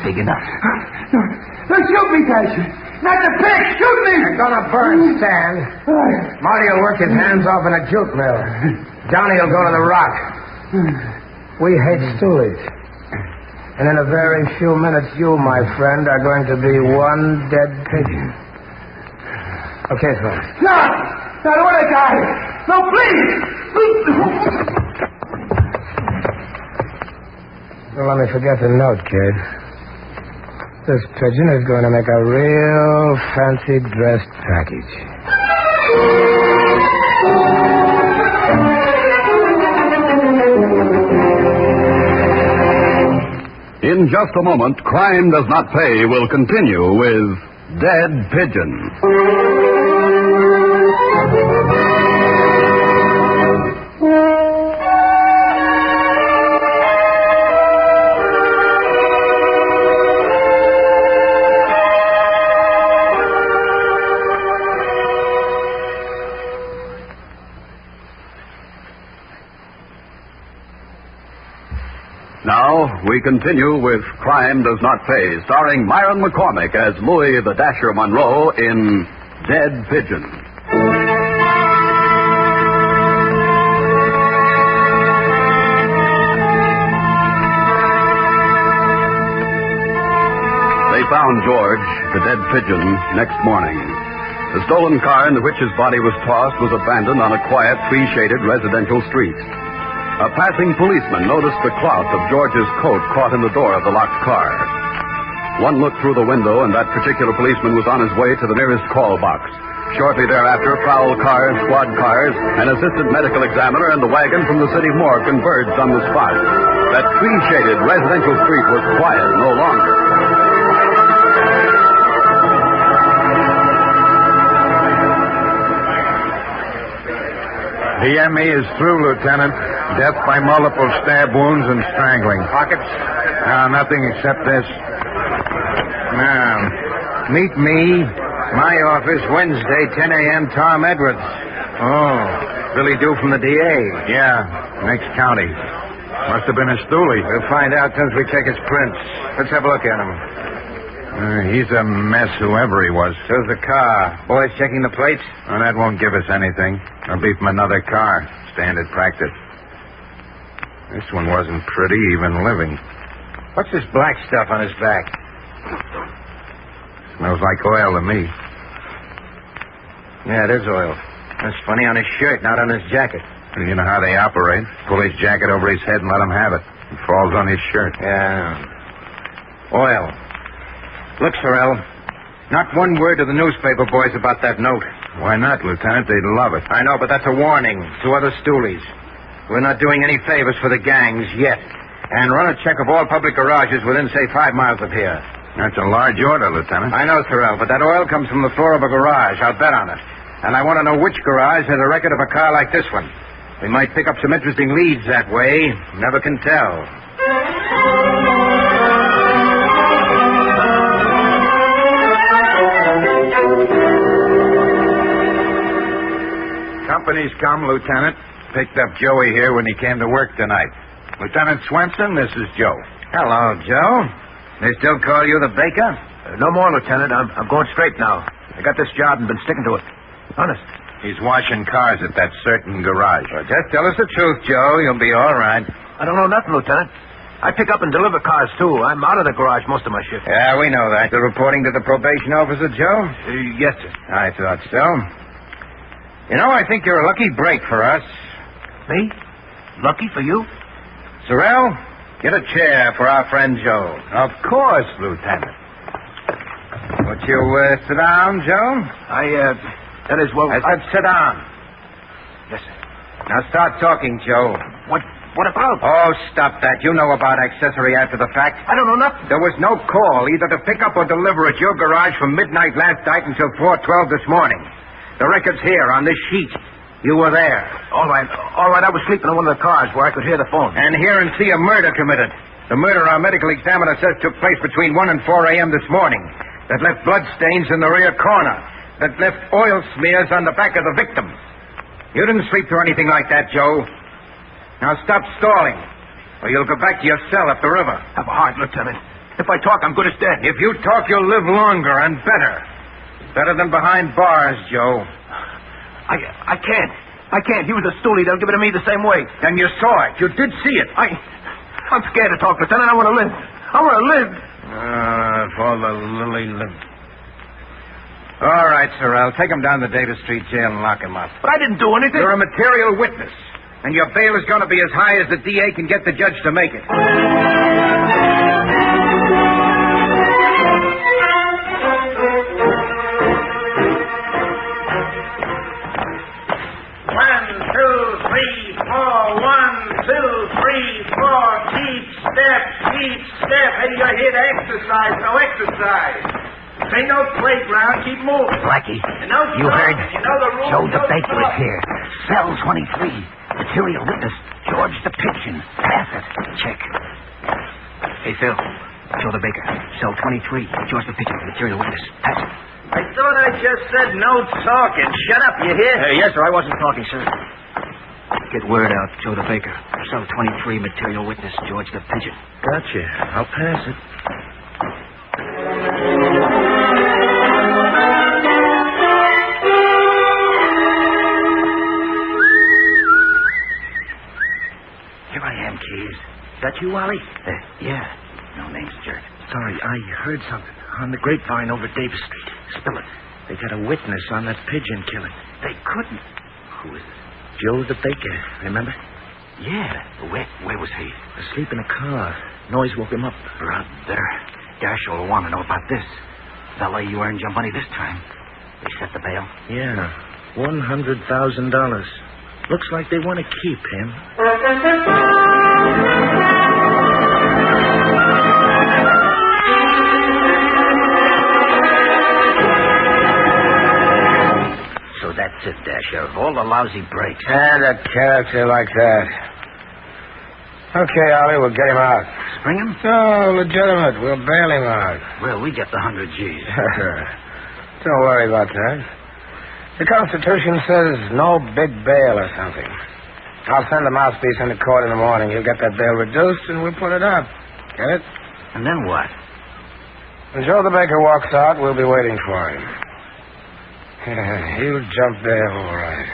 Big enough. No, shoot me, Dasher. Not the pig. Shoot me. You're gonna burn, Stan. Marty will work his hands off in a jute mill. Johnny will go to the rock. We hate stoolies. And in a very few minutes, you, my friend, are going to be one dead pigeon. Okay, son. No, I don't want to die. No, please. Don't let me forget the note, kid. This pigeon is going to make a real fancy dressed package. In just a moment, Crime Does Not Pay will continue with Dead Pigeon. Now, we continue with Crime Does Not Pay, starring Myron McCormick as Louis the Dasher Monroe in Dead Pigeon. They found George, the dead pigeon, next morning. The stolen car in which his body was tossed was abandoned on a quiet, tree-shaded residential street. A passing policeman noticed the cloth of George's coat caught in the door of the locked car. One look through the window, and that particular policeman was on his way to the nearest call box. Shortly thereafter, prowl cars, squad cars, an assistant medical examiner, and the wagon from the city morgue converged on the spot. That tree-shaded residential street was quiet no longer. DME is through, Lieutenant. Death by multiple stab wounds and strangling. Pockets? No, nothing except this. Now, meet me. My office, Wednesday, 10 a.m., Tom Edwards. Oh, Billy Dew from the DA. Yeah, next county. Must have been a stoolie. We'll find out since we check his prints. Let's have a look at him. He's a mess, whoever he was. So's the car. Boys checking the plates? Well, that won't give us anything. It'll be from another car. Standard practice. This one wasn't pretty, even living. What's this black stuff on his back? Smells like oil to me. Yeah, it is oil. That's funny on his shirt, not on his jacket. You know how they operate. Pull his jacket over his head and let him have it. It falls on his shirt. Yeah. Oil. Look, Sorrell. Not one word to the newspaper boys about that note. Why not, Lieutenant? They'd love it. I know, but that's a warning to other stoolies. We're not doing any favors for the gangs yet. And run a check of all public garages within, say, 5 miles of here. That's a large order, Lieutenant. I know, Sorrell, but that oil comes from the floor of a garage. I'll bet on it. And I want to know which garage has a record of a car like this one. We might pick up some interesting leads that way. Never can tell. Company's come, Lieutenant. Picked up Joey here when he came to work tonight. Lieutenant Swenson, this is Joe. Hello, Joe. They still call you the baker? No more, Lieutenant. I'm going straight now. I got this job and been sticking to it. Honest. He's washing cars at that certain garage. Well, just tell us the truth, Joe. You'll be all right. I don't know nothing, Lieutenant. I pick up and deliver cars, too. I'm out of the garage most of my shift. Yeah, we know that. You're reporting to the probation officer, Joe? Yes, sir. I thought so. You know, I think you're a lucky break for us. Me? Lucky for you? Sorrell, get a chair for our friend Joe. Of course, Lieutenant. Would you sit down, Joe? That is what... I said sit down. Yes, sir. Now start talking, Joe. What about? Oh, stop that. You know about accessory after the fact. I don't know nothing. There was no call either to pick up or deliver at your garage from midnight last night until 4:12 this morning. The record's here on this sheet. You were there. All right. I was sleeping in one of the cars where I could hear the phone. And hear and see a murder committed. The murder our medical examiner says took place between 1 and 4 a.m. this morning. That left blood stains in the rear corner. That left oil smears on the back of the victim. You didn't sleep through anything like that, Joe. Now stop stalling, or you'll go back to your cell up the river. Have a heart, Lieutenant. If I talk, I'm good as dead. If you talk, you'll live longer and better. Better than behind bars, Joe. I can't. He was a stoolie. They'll give it to me the same way. And you saw it. You did see it. I'm scared to talk, Lieutenant. I want to live. If all the lily lived. All right, Sorrell. Take him down to Davis Street Jail and lock him up. But I didn't do anything. You're a material witness. And your bail is going to be as high as the DA can get the judge to make it. 4. Keep step. Hey, you're here to exercise. No exercise. This ain't no playground. Keep moving. Blackie, No you heard? You know the rules. Joe the Baker is here. Cell 23. Material witness, George the Pigeon. Pass it. Check. Hey, Phil. Joe the Baker. Cell 23. George the Pigeon. Material witness. Pass it. I thought I just said no talking. Shut up, you hear? Yes, sir. I wasn't talking, sir. Get word out, Joe the Baker. Cell 23, material witness, George the Pigeon. Gotcha. I'll pass it. Here I am, Keys. Is that you, Wally? Yeah. No name's Jerk. Sorry, I heard something on the grapevine over Davis Street. Spill it. They got a witness on that pigeon killing. They couldn't. Who is it? Joe the Baker, remember? Yeah. Where was he? Asleep in a car. Noise woke him up. Brother. Dashiell will want to know about this. Valet, you earned your money this time. They set the bail? Yeah. $100,000. Looks like they want to keep him. So that's it, Dashiell. All the lousy breaks. And a character like that. Okay, Ollie, we'll get him out. Spring him? No, legitimate. We'll bail him out. Well, we get the 100 G's. Don't worry about that. The Constitution says no big bail or something. I'll send the mouthpiece into court in the morning. He'll get that bail reduced, and we'll put it up. Get it? And then what? When Joe the Baker walks out, we'll be waiting for him. He'll jump there all right.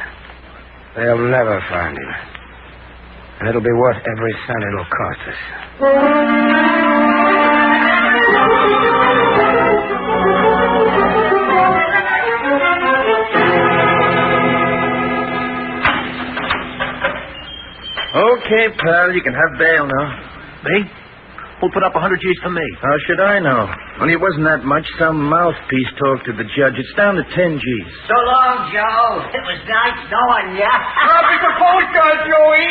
They'll never find him. And it'll be worth every cent it'll cost us. Okay, pal, you can have bail now. Me? Who put up 100 G's for me? How should I know? Only it wasn't that much. Some mouthpiece talked to the judge. It's down to 10 G's. So long, Joe. It was nice knowing ya. Drop me the postcard, Joey,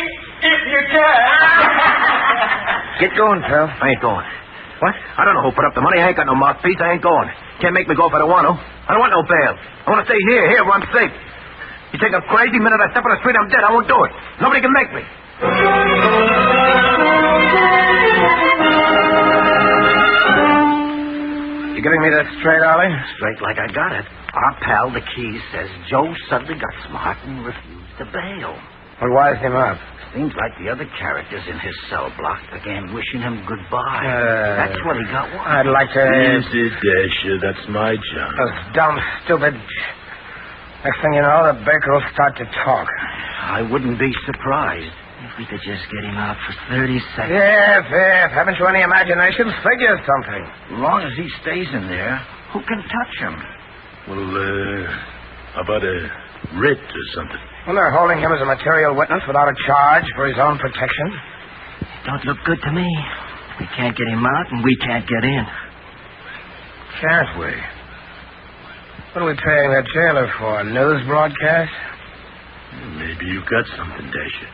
if you can. Get going, pal. I ain't going. What? I don't know who put up the money. I ain't got no mouthpiece. I ain't going. Can't make me go if I don't want to. I don't want no bail. I want to stay here where I'm safe. You think I'm crazy? The minute I step on the street, I'm dead. I won't do it. Nobody can make me. You giving me that straight, Ollie? Straight like I got it. Our pal, the Keys, says Joe suddenly got smart and refused to bail. What wised him up? Seems like the other characters in his cell block began wishing him goodbye. That's what he got. I'd like to... Easy, Dasher. That's my job. Those dumb, stupid... Next thing you know, the baker will start to talk. I wouldn't be surprised if we could just get him out for 30 seconds. Yes. Haven't you any imagination? Figure something. As long as he stays in there, who can touch him? Well, how about a writ or something? Well, they're holding him as a material witness without a charge for his own protection. Don't look good to me. We can't get him out, and we can't get in. Can't we? What are we paying that jailer for? A news broadcast? Maybe you got something, Dasher.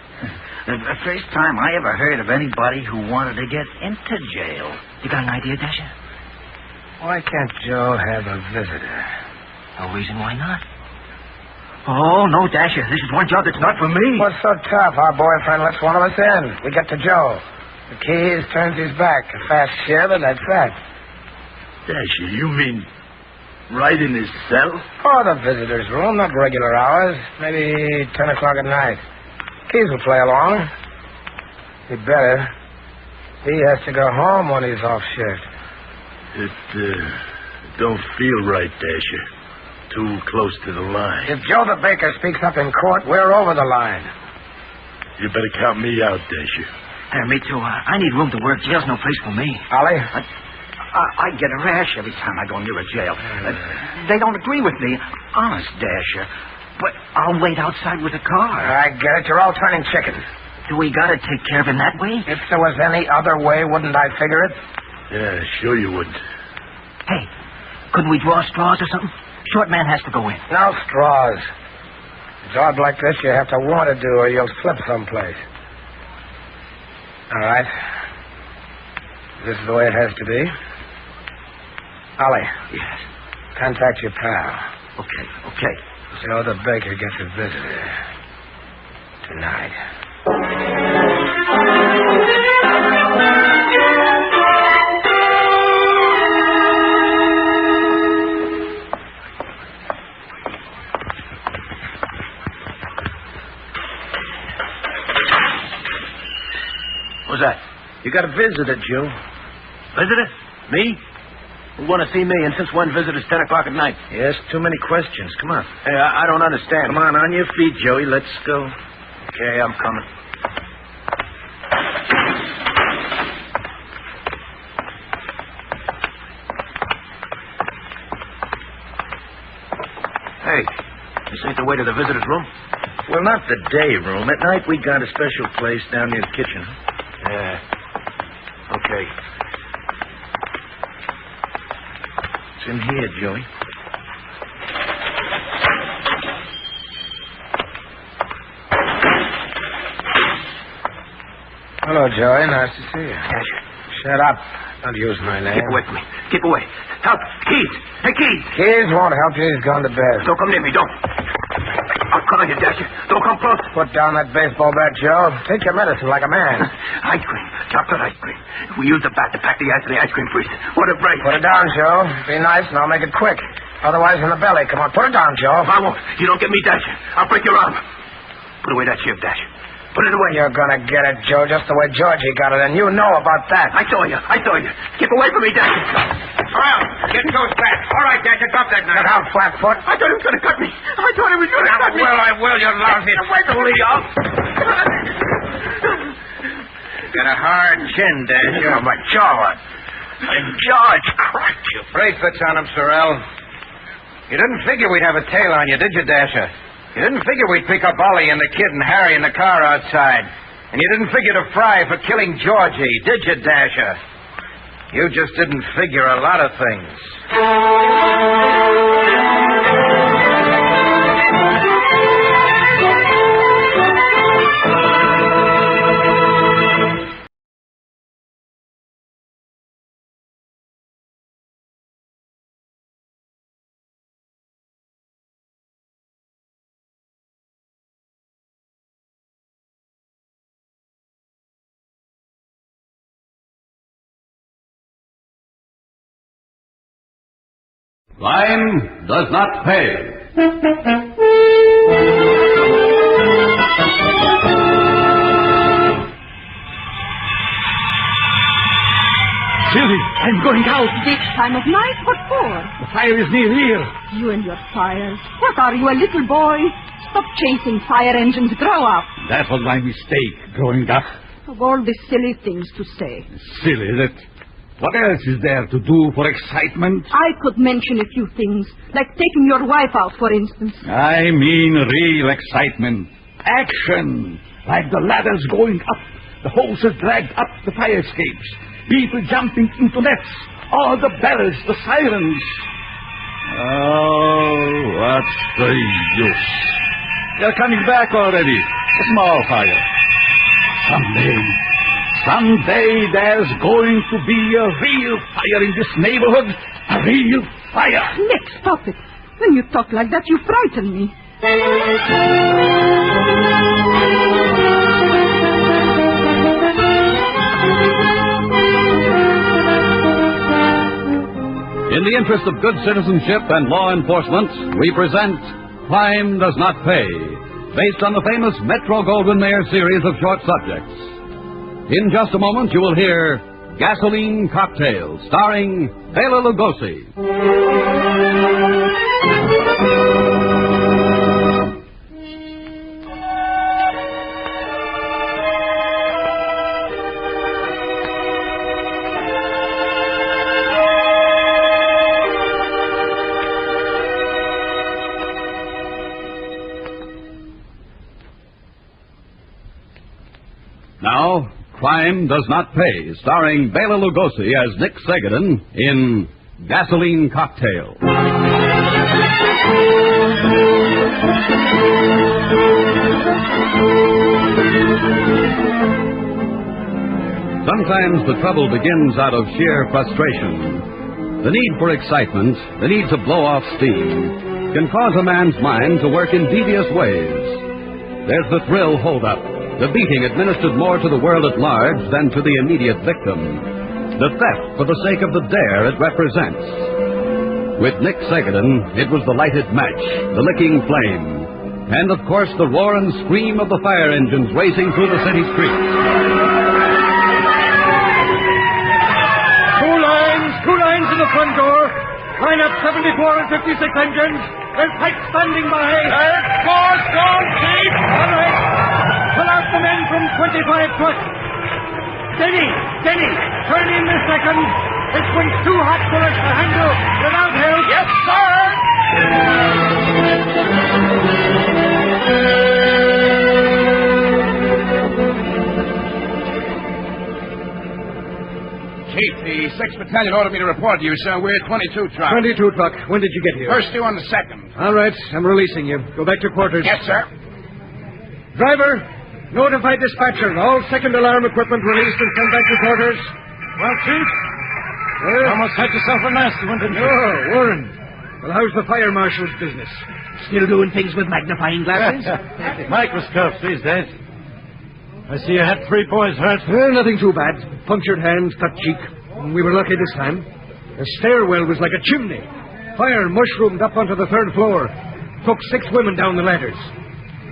The first time I ever heard of anybody who wanted to get into jail. You got an idea, Dasher? Why can't Joe have a visitor? No reason why not. Oh, no, Dasher. This is one job that's not for me. What's so tough? Our boyfriend lets one of us in. We get to Joe. The Keys turns his back. A fast share, and that's that. Dasher, you mean right in his cell? Oh, the visitor's room. Not regular hours. Maybe 10 o'clock at night. Keys will play along. He'd better. He has to go home when he's off shift. It don't feel right, Dasher. Too close to the line. If Joe the baker speaks up in court, we're over the line. You better count me out, Dasher. Me too. I need room to work. Jail's no place for me. Ollie? I get a rash every time I go near a jail. They don't agree with me. Honest, Dasher. But I'll wait outside with a car. I get it. You're all turning chickens. Do we gotta take care of him that way? If there was any other way, wouldn't I figure it? Yeah, sure you would. Hey, couldn't we draw straws or something? Short man has to go in. No straws. A job like this you have to want to do or you'll slip someplace. All right. This is the way it has to be. Ollie. Yes. Contact your pal. Okay. Joe the baker gets a visitor. Tonight. What's that? You got a visitor, Joe. Visitor? Me? Who want to see me? And since when visitor's 10 o'clock at night? Yes, too many questions. Come on. Hey, I don't understand. Come on your feet, Joey. Let's go. Okay, I'm coming. Hey, this ain't the way to the visitor's room? Well, not the day room. At night, we got a special place down near the kitchen. Yeah. Okay. It's in here, Joey. Hello, Joey. Nice to see you. Dasher. Shut up. Don't use my name. Keep away from me. Keep away. Help. Keys. Hey, Keys. Keys won't help you. He's gone to bed. Don't come near me. Don't. I'm calling you, Dasher. Don't come close. Put down that baseball bat, Joe. Take your medicine like a man. Ice cream. Chocolate ice cream. We use the bat to pack the ice in the ice cream freezer. What a break. Put it down, Joe. Be nice, and I'll make it quick. Otherwise, in the belly. Come on, put it down, Joe. I won't. You don't get me, Dasher. I'll break your arm. Put away that shiv, Dasher. Put it away. You're gonna get it, Joe, just the way Georgie got it, and you know about that. I saw you. Keep away from me, Dasher. Well, get those bats. All right, Dasher, drop that knife. Get out, Flatfoot. I thought he was going to cut me. I thought he was going to cut me. Well, I will, you lousy. Wait till he up. Got a hard chin, Dasher. Yeah, my jaw. My jaw's cracked, you. Bracelets on him, Sorrel. You didn't figure we'd have a tail on you, did you, Dasher? You didn't figure we'd pick up Ollie and the kid and Harry in the car outside. And you didn't figure to fry for killing Georgie, did you, Dasher? You just didn't figure a lot of things. Crime does not pay. Silly, I'm going out. This time of night? What for? The fire is near here. You and your fires. What are you, a little boy? Stop chasing fire engines. Grow up. That was my mistake, growing up. Of all the silly things to say. Silly, that. What else is there to do for excitement? I could mention a few things, like taking your wife out, for instance. I mean real excitement. Action. Like the ladders going up, the hoses dragged up the fire escapes, people jumping into nets, all the bells, the sirens. Oh, what's the use? They're coming back already. A small fire. Someday there's going to be a real fire in this neighborhood. A real fire. Nick, stop it. When you talk like that, you frighten me. In the interest of good citizenship and law enforcement, we present Crime Does Not Pay, based on the famous Metro-Goldwyn-Mayer series of short subjects. In just a moment, you will hear Gasoline Cocktail, starring Bela Lugosi. Now, Crime Does Not Pay, starring Bela Lugosi as Nick Segadin in Gasoline Cocktail. Sometimes the trouble begins out of sheer frustration. The need for excitement, the need to blow off steam, can cause a man's mind to work in devious ways. There's the thrill holdup, the beating administered more to the world at large than to the immediate victim. The theft for the sake of the dare it represents. With Nick Segadin, it was the lighted match, the licking flame, and of course the roar and scream of the fire engines racing through the city streets. Two lines in the front door. Line up 74 and 56 engines. There's pipes standing by. Doors, Chief. All right. Pull out the men from 25 trucks. Steady. Turn in the second. This one's too hot for us to handle without help. Yes, sir. Chief, the 6th Battalion ordered me to report to you, sir. We're 22 truck. 22 truck. When did you get here? First two on the second. All right, I'm releasing you. Go back to quarters. Yes, sir. Driver, notify dispatcher. All second alarm equipment released and sent back to quarters. Well, Chief, almost had yourself a nasty one, didn't you? Oh, Warren. Well, how's the fire marshal's business? Still doing things with magnifying glasses? Microscopes these days. I see you had 3 boys hurt. Well, nothing too bad. Punctured hands, cut cheek. We were lucky this time. The stairwell was like a chimney. Fire mushroomed up onto the 3rd floor. Took 6 women down the ladders.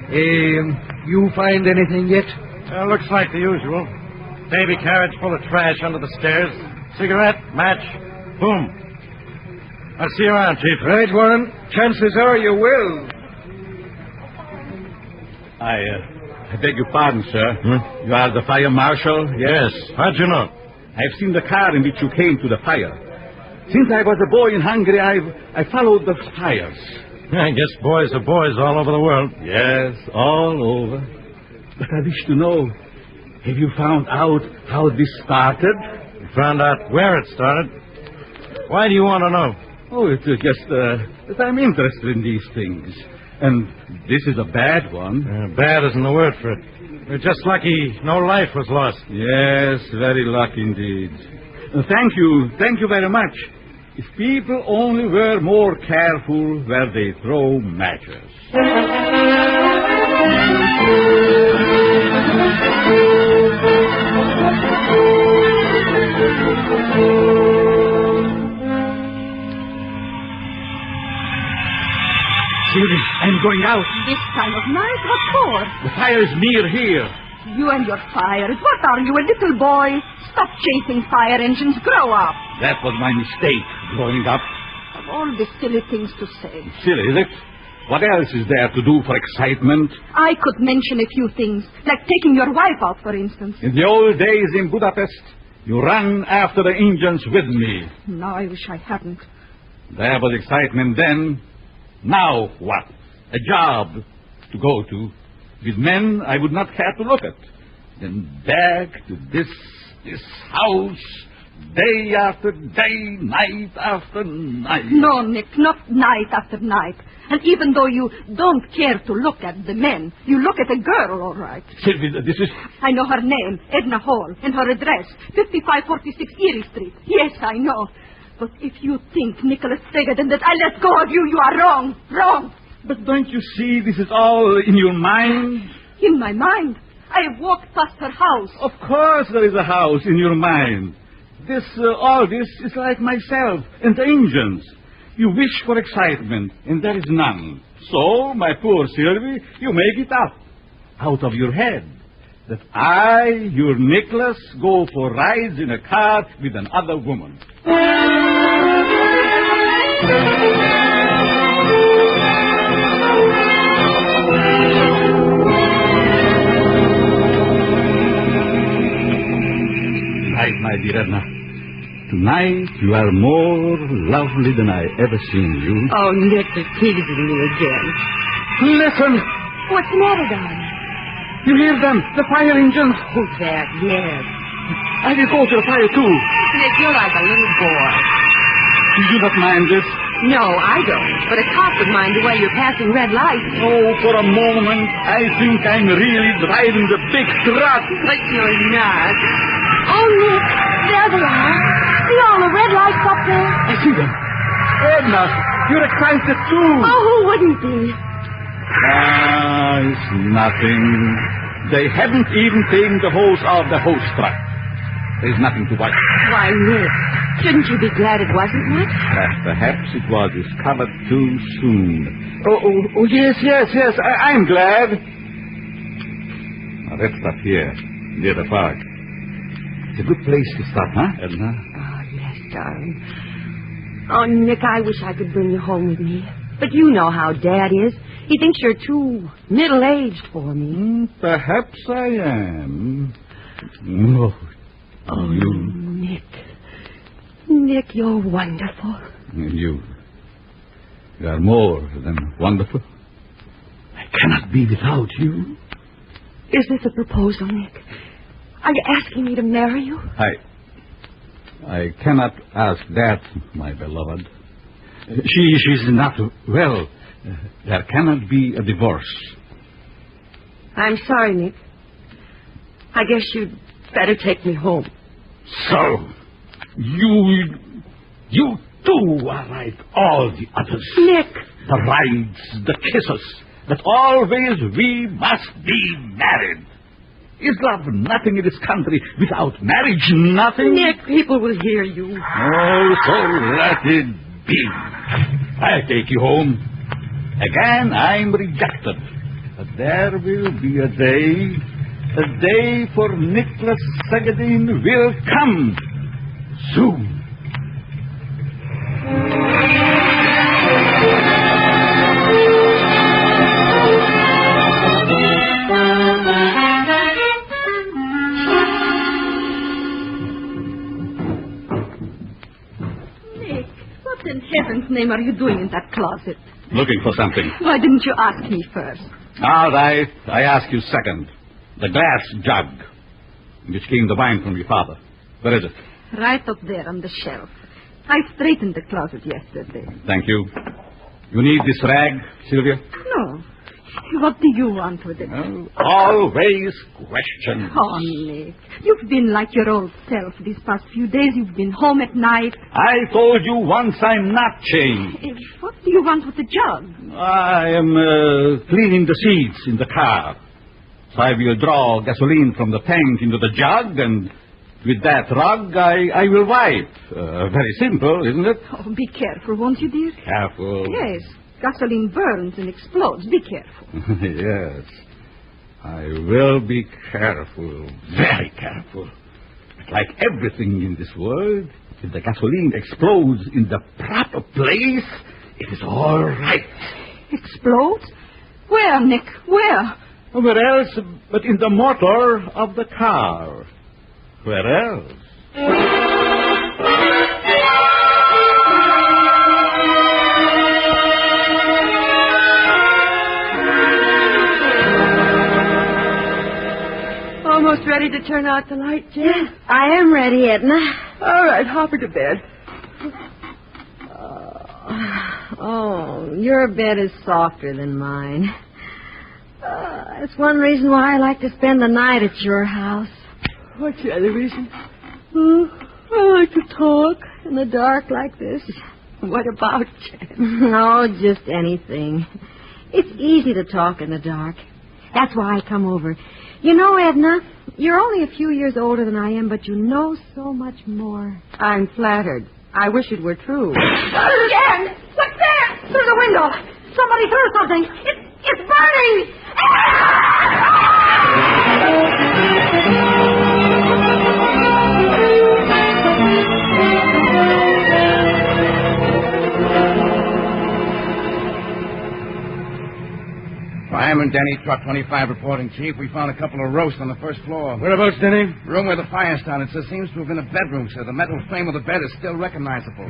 You find anything yet? Looks like the usual. Baby carriage full of trash under the stairs. Cigarette, match, boom. I'll see you around, Chief. Right, Warren. Chances are you will. I beg your pardon, sir. You are the fire marshal? Yes. How'd you know? I've seen the car in which you came to the fire. Since I was a boy in Hungary, I followed the fires. I guess boys are boys all over the world. Yes, all over. But I wish to know, Have you found out how this started? Found out where it started. Why do you want to know? Oh, it's just that I'm interested in these things. And this is a bad one. Bad isn't the word for it. We're just lucky no life was lost. Yes, very lucky indeed. Thank you very much. If people only were more careful where they throw matches. Sylvie, I'm going out. This time of night? What for? The fire is near here. You and your fires. What are you, a little boy? Stop chasing fire engines. Grow up. That was my mistake, growing up. Of all the silly things to say. Silly, is it? What else is there to do for excitement? I could mention a few things, like taking your wife out, for instance. In the old days in Budapest, you ran after the engines with me. Now I wish I hadn't. There was excitement then. Now what? A job to go to. With men I would not care to look at. Then back to this house, day after day, night after night. No, Nick, not night after night. And even though you don't care to look at the men, you look at a girl, all right. Sylvie, this is... I know her name, Edna Hall, and her address, 5546 Erie Street. Yes, I know. But if you think, Nicholas Segadin, that I let go of you, you are wrong. Wrong. But don't you see this is all in your mind? In my mind? I have walked past her house. Of course there is a house in your mind. All this is like myself and the engines. You wish for excitement, and there is none. So, my poor Sylvie, you make it up out of your head that I, your Nicholas, go for rides in a car with another woman. Tonight, my dear Edna. Tonight you are more lovely than I ever seen you. Oh, Nick is teasing me again. Listen! What's the matter, darling? You hear them? The fire engines? Oh, that, yes. I will go to the fire, too. Nick, you're like a little boy. You do not mind this? No, I don't. But a cop would mind the way you're passing red lights. Oh, for a moment, I think I'm really driving the big truck. But you're not. Oh, Nick, there they are. See all the red lights up there? I see them. Edna, you're excited, too. Oh, who wouldn't be? It's nothing. They haven't even taken the hose off the hose truck. There's nothing to watch. Why, Nick, shouldn't you be glad it wasn't much? Perhaps it was discovered too soon. Oh, yes. I'm glad. Now, let's stop here, near the park. It's a good place to stop, huh, Edna? Oh, yes, darling. Oh, Nick, I wish I could bring you home with me. But you know how Dad is. He thinks you're too middle-aged for me. Perhaps I am. Oh, Nick. Nick, you're wonderful. And you are more than wonderful. I cannot be without you. Is this a proposal, Nick? Are you asking me to marry you? I cannot ask that, my beloved. She's not well. There cannot be a divorce. I'm sorry, Nick. I guess you'd better take me home. So, you too are like all the others. Nick! The rides, the kisses, that always we must be married. Is love nothing in this country without marriage? Nothing? Nick, people will hear you. Oh, so let it be. I'll take you home. Again, I'm rejected. But there will be a day for Nicholas Segadin will come soon. Nick, what in heaven's name are you doing in that closet? Looking for something. Why didn't you ask me first? All right, I ask you second. The glass jug. in which came the wine from your father. Where is it? Right up there on the shelf. I straightened the closet yesterday. Thank you. You need this rag, Sylvia? No. What do you want with it? Always questions. Oh, Nick. You've been like your old self these past few days. You've been home at night. I told you once I'm not changed. What do you want with the jug? I am cleaning the seats in the car. So I will draw gasoline from the tank into the jug, and with that rug, I will wipe. Very simple, isn't it? Oh, be careful, won't you, dear? Careful. Yes. Gasoline burns and explodes. Be careful. Yes. I will be careful. Very careful. But like everything in this world, if the gasoline explodes in the proper place, it is all right. Explodes? Where, Nick? Where? Where else but in the motor of the car? Where else? Almost ready to turn out the light, Jen? Yes, I am ready, Edna. All right, hop her to bed. Oh, your bed is softer than mine. That's one reason why I like to spend the night at your house. What's the other reason? I like to talk in the dark like this. What about, Jen? No, just anything. It's easy to talk in the dark. That's why I come over. You know, Edna, you're only a few years older than I am, but you know so much more. I'm flattered. I wish it were true. Jen! What's that? Through the window. Somebody threw something. It's burning! Fireman Denny, Truck 25 reporting, Chief. We found a couple of roasts on the first floor. Whereabouts, Denny? Room where the fire started, sir. Seems to have been a bedroom, sir. The metal frame of the bed is still recognizable.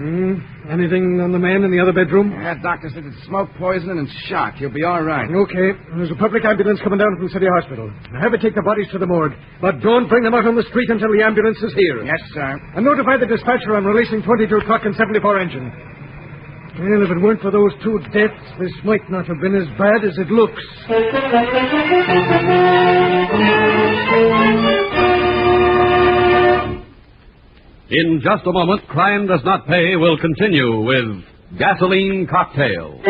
Anything on the man in the other bedroom? Yeah, doctor said it's smoke poisoning and shock. He'll be all right. Okay. There's a public ambulance coming down from City Hospital. Now have it take the bodies to the morgue. But don't bring them out on the street until the ambulance is here. Yes, sir. And notify the dispatcher I'm releasing 22 truck and 74 engine. Well, if it weren't for those two deaths, this might not have been as bad as it looks. In just a moment, Crime Does Not Pay will continue with Gasoline Cocktail.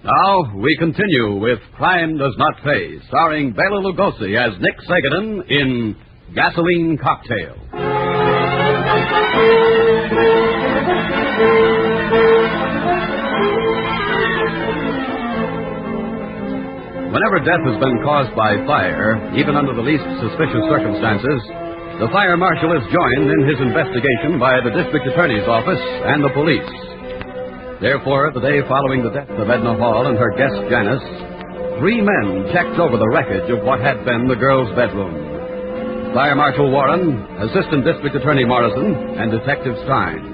Now, we continue with Crime Does Not Pay, starring Bela Lugosi as Nick Sagaden in Gasoline Cocktail. Whenever death has been caused by fire, even under the least suspicious circumstances, the fire marshal is joined in his investigation by the district attorney's office and the police. Therefore, the day following the death of Edna Hall and her guest Janice, 3 men checked over the wreckage of what had been the girl's bedroom. Fire Marshal Warren, Assistant District Attorney Morrison, and Detective Stein.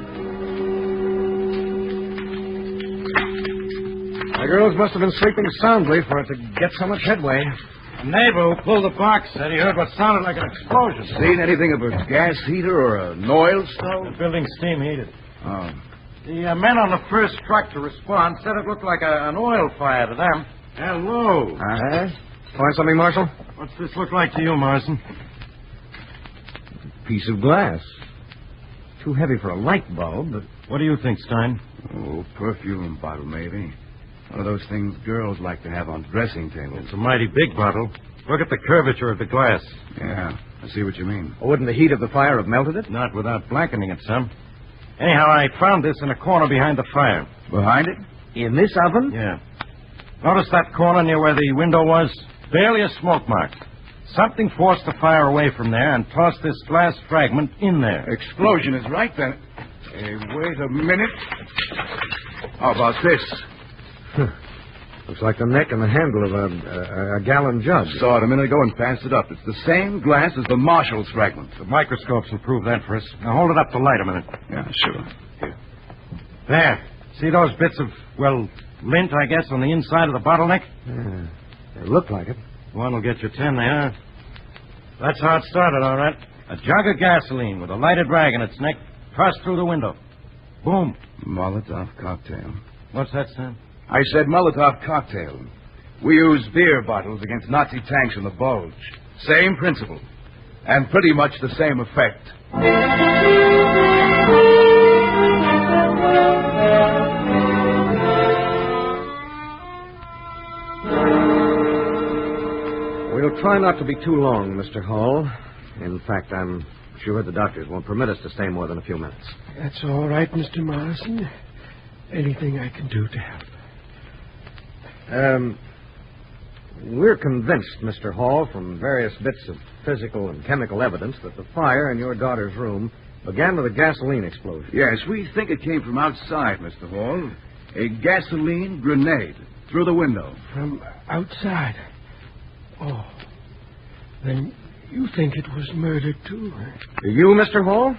The girls must have been sleeping soundly for it to get so much headway. A neighbor who pulled the box said he heard what sounded like an explosion. Seen anything of a gas heater or an oil stove? The building's steam heated. Oh. The men on the first truck to respond said it looked like an oil fire to them. Hello. Find something, Marshal? What's this look like to you, Morrison? Piece of glass. Too heavy for a light bulb, but... What do you think, Stein? Oh, perfume bottle, maybe. One of those things girls like to have on dressing tables. It's a mighty big bottle. Look at the curvature of the glass. Yeah, I see what you mean. Wouldn't the heat of the fire have melted it? Not without blackening it some. Anyhow, I found this in a corner behind the fire. Behind it? In this oven? Yeah. Notice that corner near where the window was? Barely a smoke mark. Something forced the fire away from there and tossed this glass fragment in there. Explosion is right, then. Hey, wait a minute. How about this? Looks like the neck and the handle of a gallon jug. Saw it a minute ago and passed it up. It's the same glass as the Marshall's fragment. The microscopes will prove that for us. Now hold it up to light a minute. Yeah, sure. Here. There. See those bits of, lint, I guess, on the inside of the bottleneck? Yeah, they look like it. One will get you 10 there. That's how it started, all right. A jug of gasoline with a lighted rag in its neck passed through the window. Boom. Molotov cocktail. What's that, Sam? I said Molotov cocktail. We use beer bottles against Nazi tanks in the bulge. Same principle. And pretty much the same effect. We'll try not to be too long, Mr. Hall. In fact, I'm sure the doctors won't permit us to stay more than a few minutes. That's all right, Mr. Morrison. Anything I can do to help. We're convinced, Mr. Hall, from various bits of physical and chemical evidence, that the fire in your daughter's room began with a gasoline explosion. Yes, we think it came from outside, Mr. Hall. A gasoline grenade through the window. From outside? Oh. Then you think it was murder, too? Do you, Mr. Hall?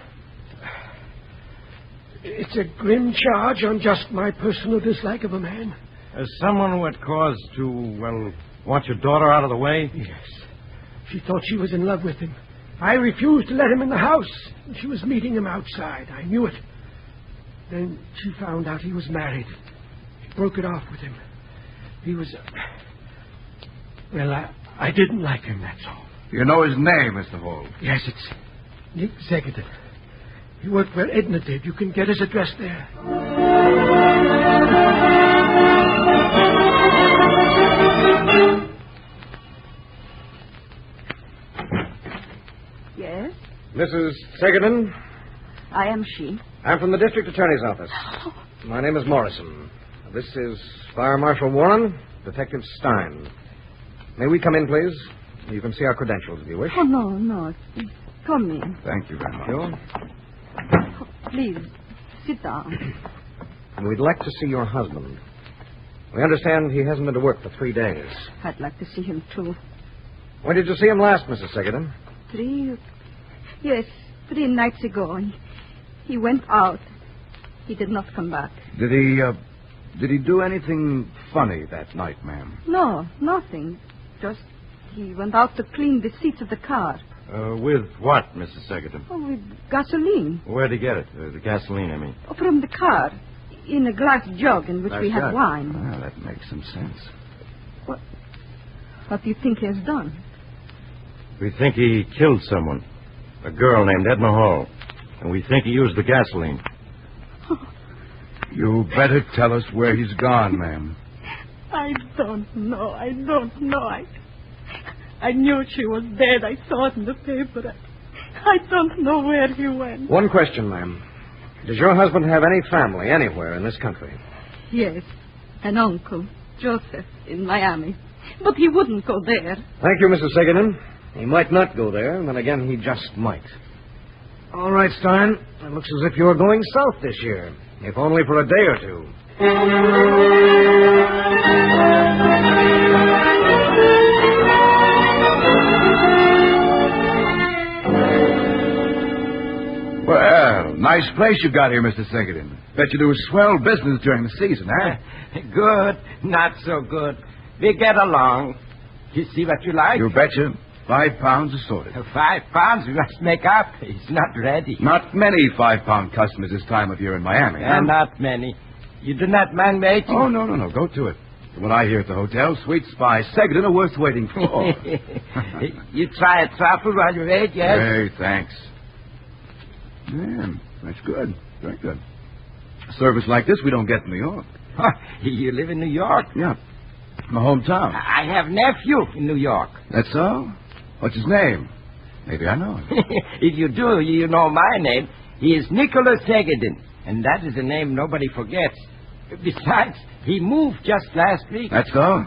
It's a grim charge on just my personal dislike of a man. As someone who had cause to, want your daughter out of the way? Yes. She thought she was in love with him. I refused to let him in the house. She was meeting him outside. I knew it. Then she found out he was married. She broke it off with him. He was... I didn't like him, that's all. You know his name, Mr. Hall? Yes, it's Nick Zegedin. He worked where Edna did. You can get his address there. Yes? Mrs. Segedin? I am she. I'm from the district attorney's office. My name is Morrison. This is Fire Marshal Warren, Detective Stein. May we come in, please? You can see our credentials if you wish. Oh, no. Come in. Thank you very much. Sure. Please, sit down. We'd like to see your husband. We understand he hasn't been to work for 3 days. I'd like to see him, too. When did you see him last, Mrs. Segedin? 3 nights ago. He went out. He did not come back. Did he do anything funny that night, ma'am? No, nothing. Just he went out to clean the seats of the car. With what, Mrs. Segedin? Oh, with gasoline. Where'd he get it? The gasoline, I mean. Oh, from the car. In a glass jug in which we had wine. Well, that makes some sense. What do you think he has done? We think he killed someone. A girl named Edna Hall. And we think he used the gasoline. You better tell us where he's gone, ma'am. I don't know. I knew she was dead. I saw it in the paper. I don't know where he went. One question, ma'am. Does your husband have any family anywhere in this country? Yes. An uncle, Joseph, in Miami. But he wouldn't go there. Thank you, Mrs. Segedin. He might not go there, and then again, he just might. All right, Stein. It looks as if you're going south this year, if only for a day or two. Well, nice place you got here, Mr. Segedin. Bet you do swell business during the season, huh? Good, not so good. We get along. You see what you like? You betcha. 5 pounds assorted. 5 pounds we must make up. He's not ready. Not many 5-pound customers this time of year in Miami. Huh? Not many. You do not mind waiting? Oh, no. Go to it. When I hear at the hotel, sweet spy Segedin are worth waiting for. You try a truffle while you wait, yes? Hey, thanks. Man, that's good. Very good. A service like this we don't get in New York. You live in New York? Yeah. My hometown. I have nephew in New York. That's so? What's his name? Maybe I know him. If you do, you know my name. He is Nicholas Segedin, and that is a name nobody forgets. Besides, he moved just last week. That's so?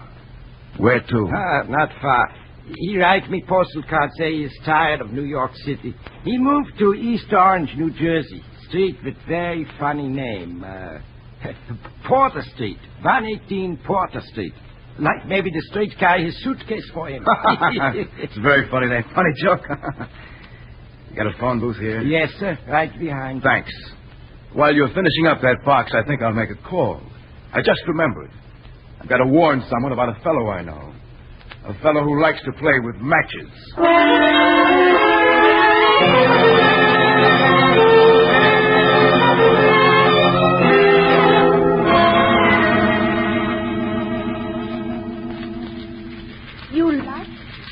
Where to? Not far. He writes me postal card say he is tired of New York City. He moved to East Orange, New Jersey. Street with very funny name. Porter Street. 118 Porter Street. Like maybe the street guy his suitcase for him. It's very funny, that funny joke. You got a phone booth here? Yes, sir. Right behind. Thanks. While you're finishing up that box, I think I'll make a call. I just remembered. I've got to warn someone about a fellow I know. A fellow who likes to play with matches.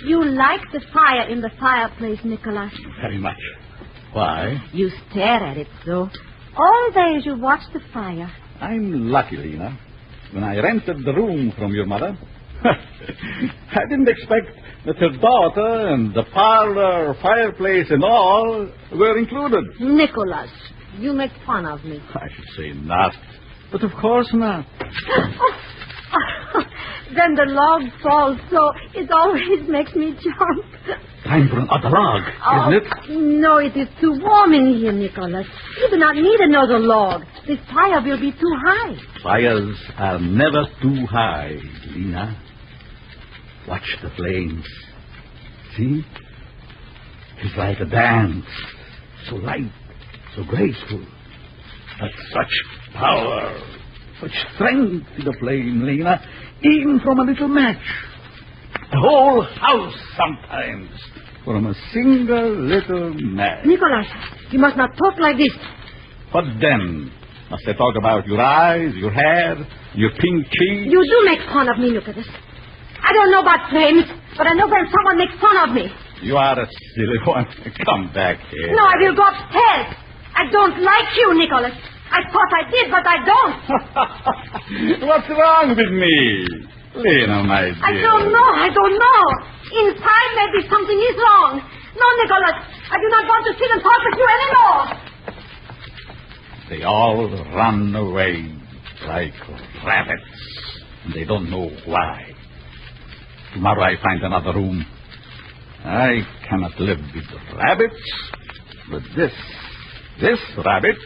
You like the fire in the fireplace, Nicholas. Very much. Why? You stare at it so. All day you watch the fire. I'm lucky, Lena. When I rented the room from your mother, I didn't expect that her daughter and the parlor, fireplace, and all were included. Nicholas, you make fun of me. I should say not. But of course not. Then the log falls, so it always makes me jump. Time for another log, isn't it? No, it is too warm in here, Nicholas. You do not need another log. This fire will be too high. Fires are never too high, Lena. Watch the flames. See? It's like a dance. So light, so graceful. But such power, such strength in the flame, Lena. Even from a little match. The whole house sometimes. From a single little match. Nicholas, you must not talk like this. What then? Must I talk about your eyes, your hair, your pink cheeks? You do make fun of me, Nicholas. I don't know about flames, but I know when someone makes fun of me. You are a silly one. Come back here. No, I will go upstairs. I don't like you, Nicholas. I thought I did, but I don't. What's wrong with me? Lena, my dear. I don't know. Inside, maybe something is wrong. No, Nicholas, I do not want to sit and talk with you anymore. They all run away like rabbits, and they don't know why. Tomorrow I find another room. I cannot live with rabbits, but this rabbit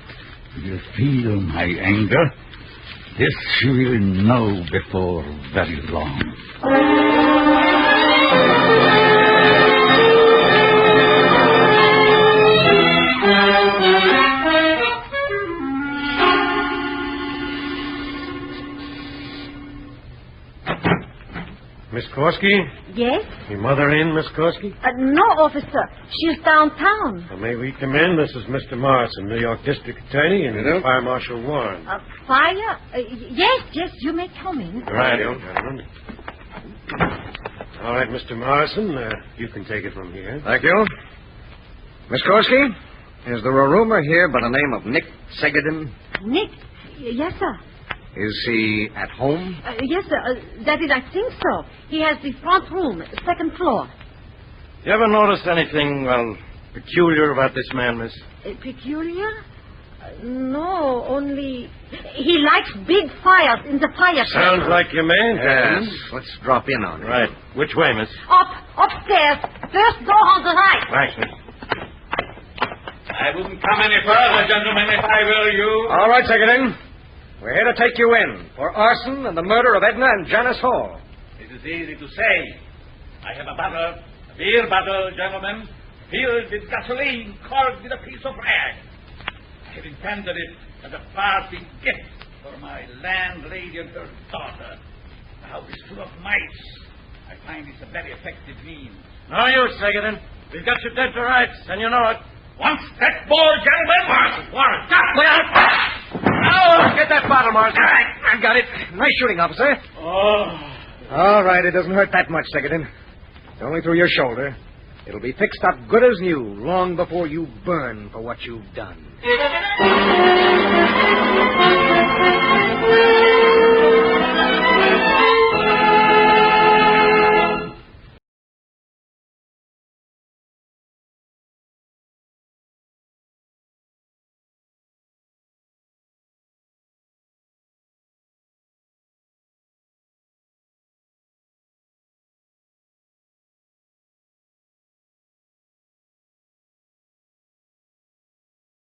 will feel my anger. This she will know before very long. Miss Korsky? Yes? Your mother in, Miss Korsky? No, officer. She's downtown. Well, may we come in? This is Mr. Morrison, New York District Attorney, and Fire Marshal Warren. Fire? Yes, you may come in. Right, gentlemen. All right, Mr. Morrison, you can take it from here. Thank you. Miss Korsky, is there a roomer here by the name of Nick Segedin? Nick? Yes, sir. Is he at home? Yes, sir. That is, I think so. He has the front room, second floor. You ever notice anything, peculiar about this man, miss? Peculiar? No, only he likes big fires in the fireplace. Sounds like your man, Yes. Captain. Let's drop in on him. Right. Which way, miss? Upstairs. First door on the right. Thanks, miss. I wouldn't come any further, gentlemen, if I were you. All right, Segedin. We're here to take you in for arson and the murder of Edna and Janice Hall. It is easy to say. I have a bottle, a beer bottle, gentlemen, filled with gasoline, corked with a piece of rag. I have intended it as a parting gift for my landlady and her daughter. The house is full of mice. I find it's a very effective means. No use, Segedin. We've got you dead to rights, and you know it. One step more, gentlemen. Warren. Now, get that bottle, Marsden. I've got it. Nice shooting, officer. Oh. All right, it doesn't hurt that much, Segedin. It's only through your shoulder. It'll be fixed up good as new long before you burn for what you've done.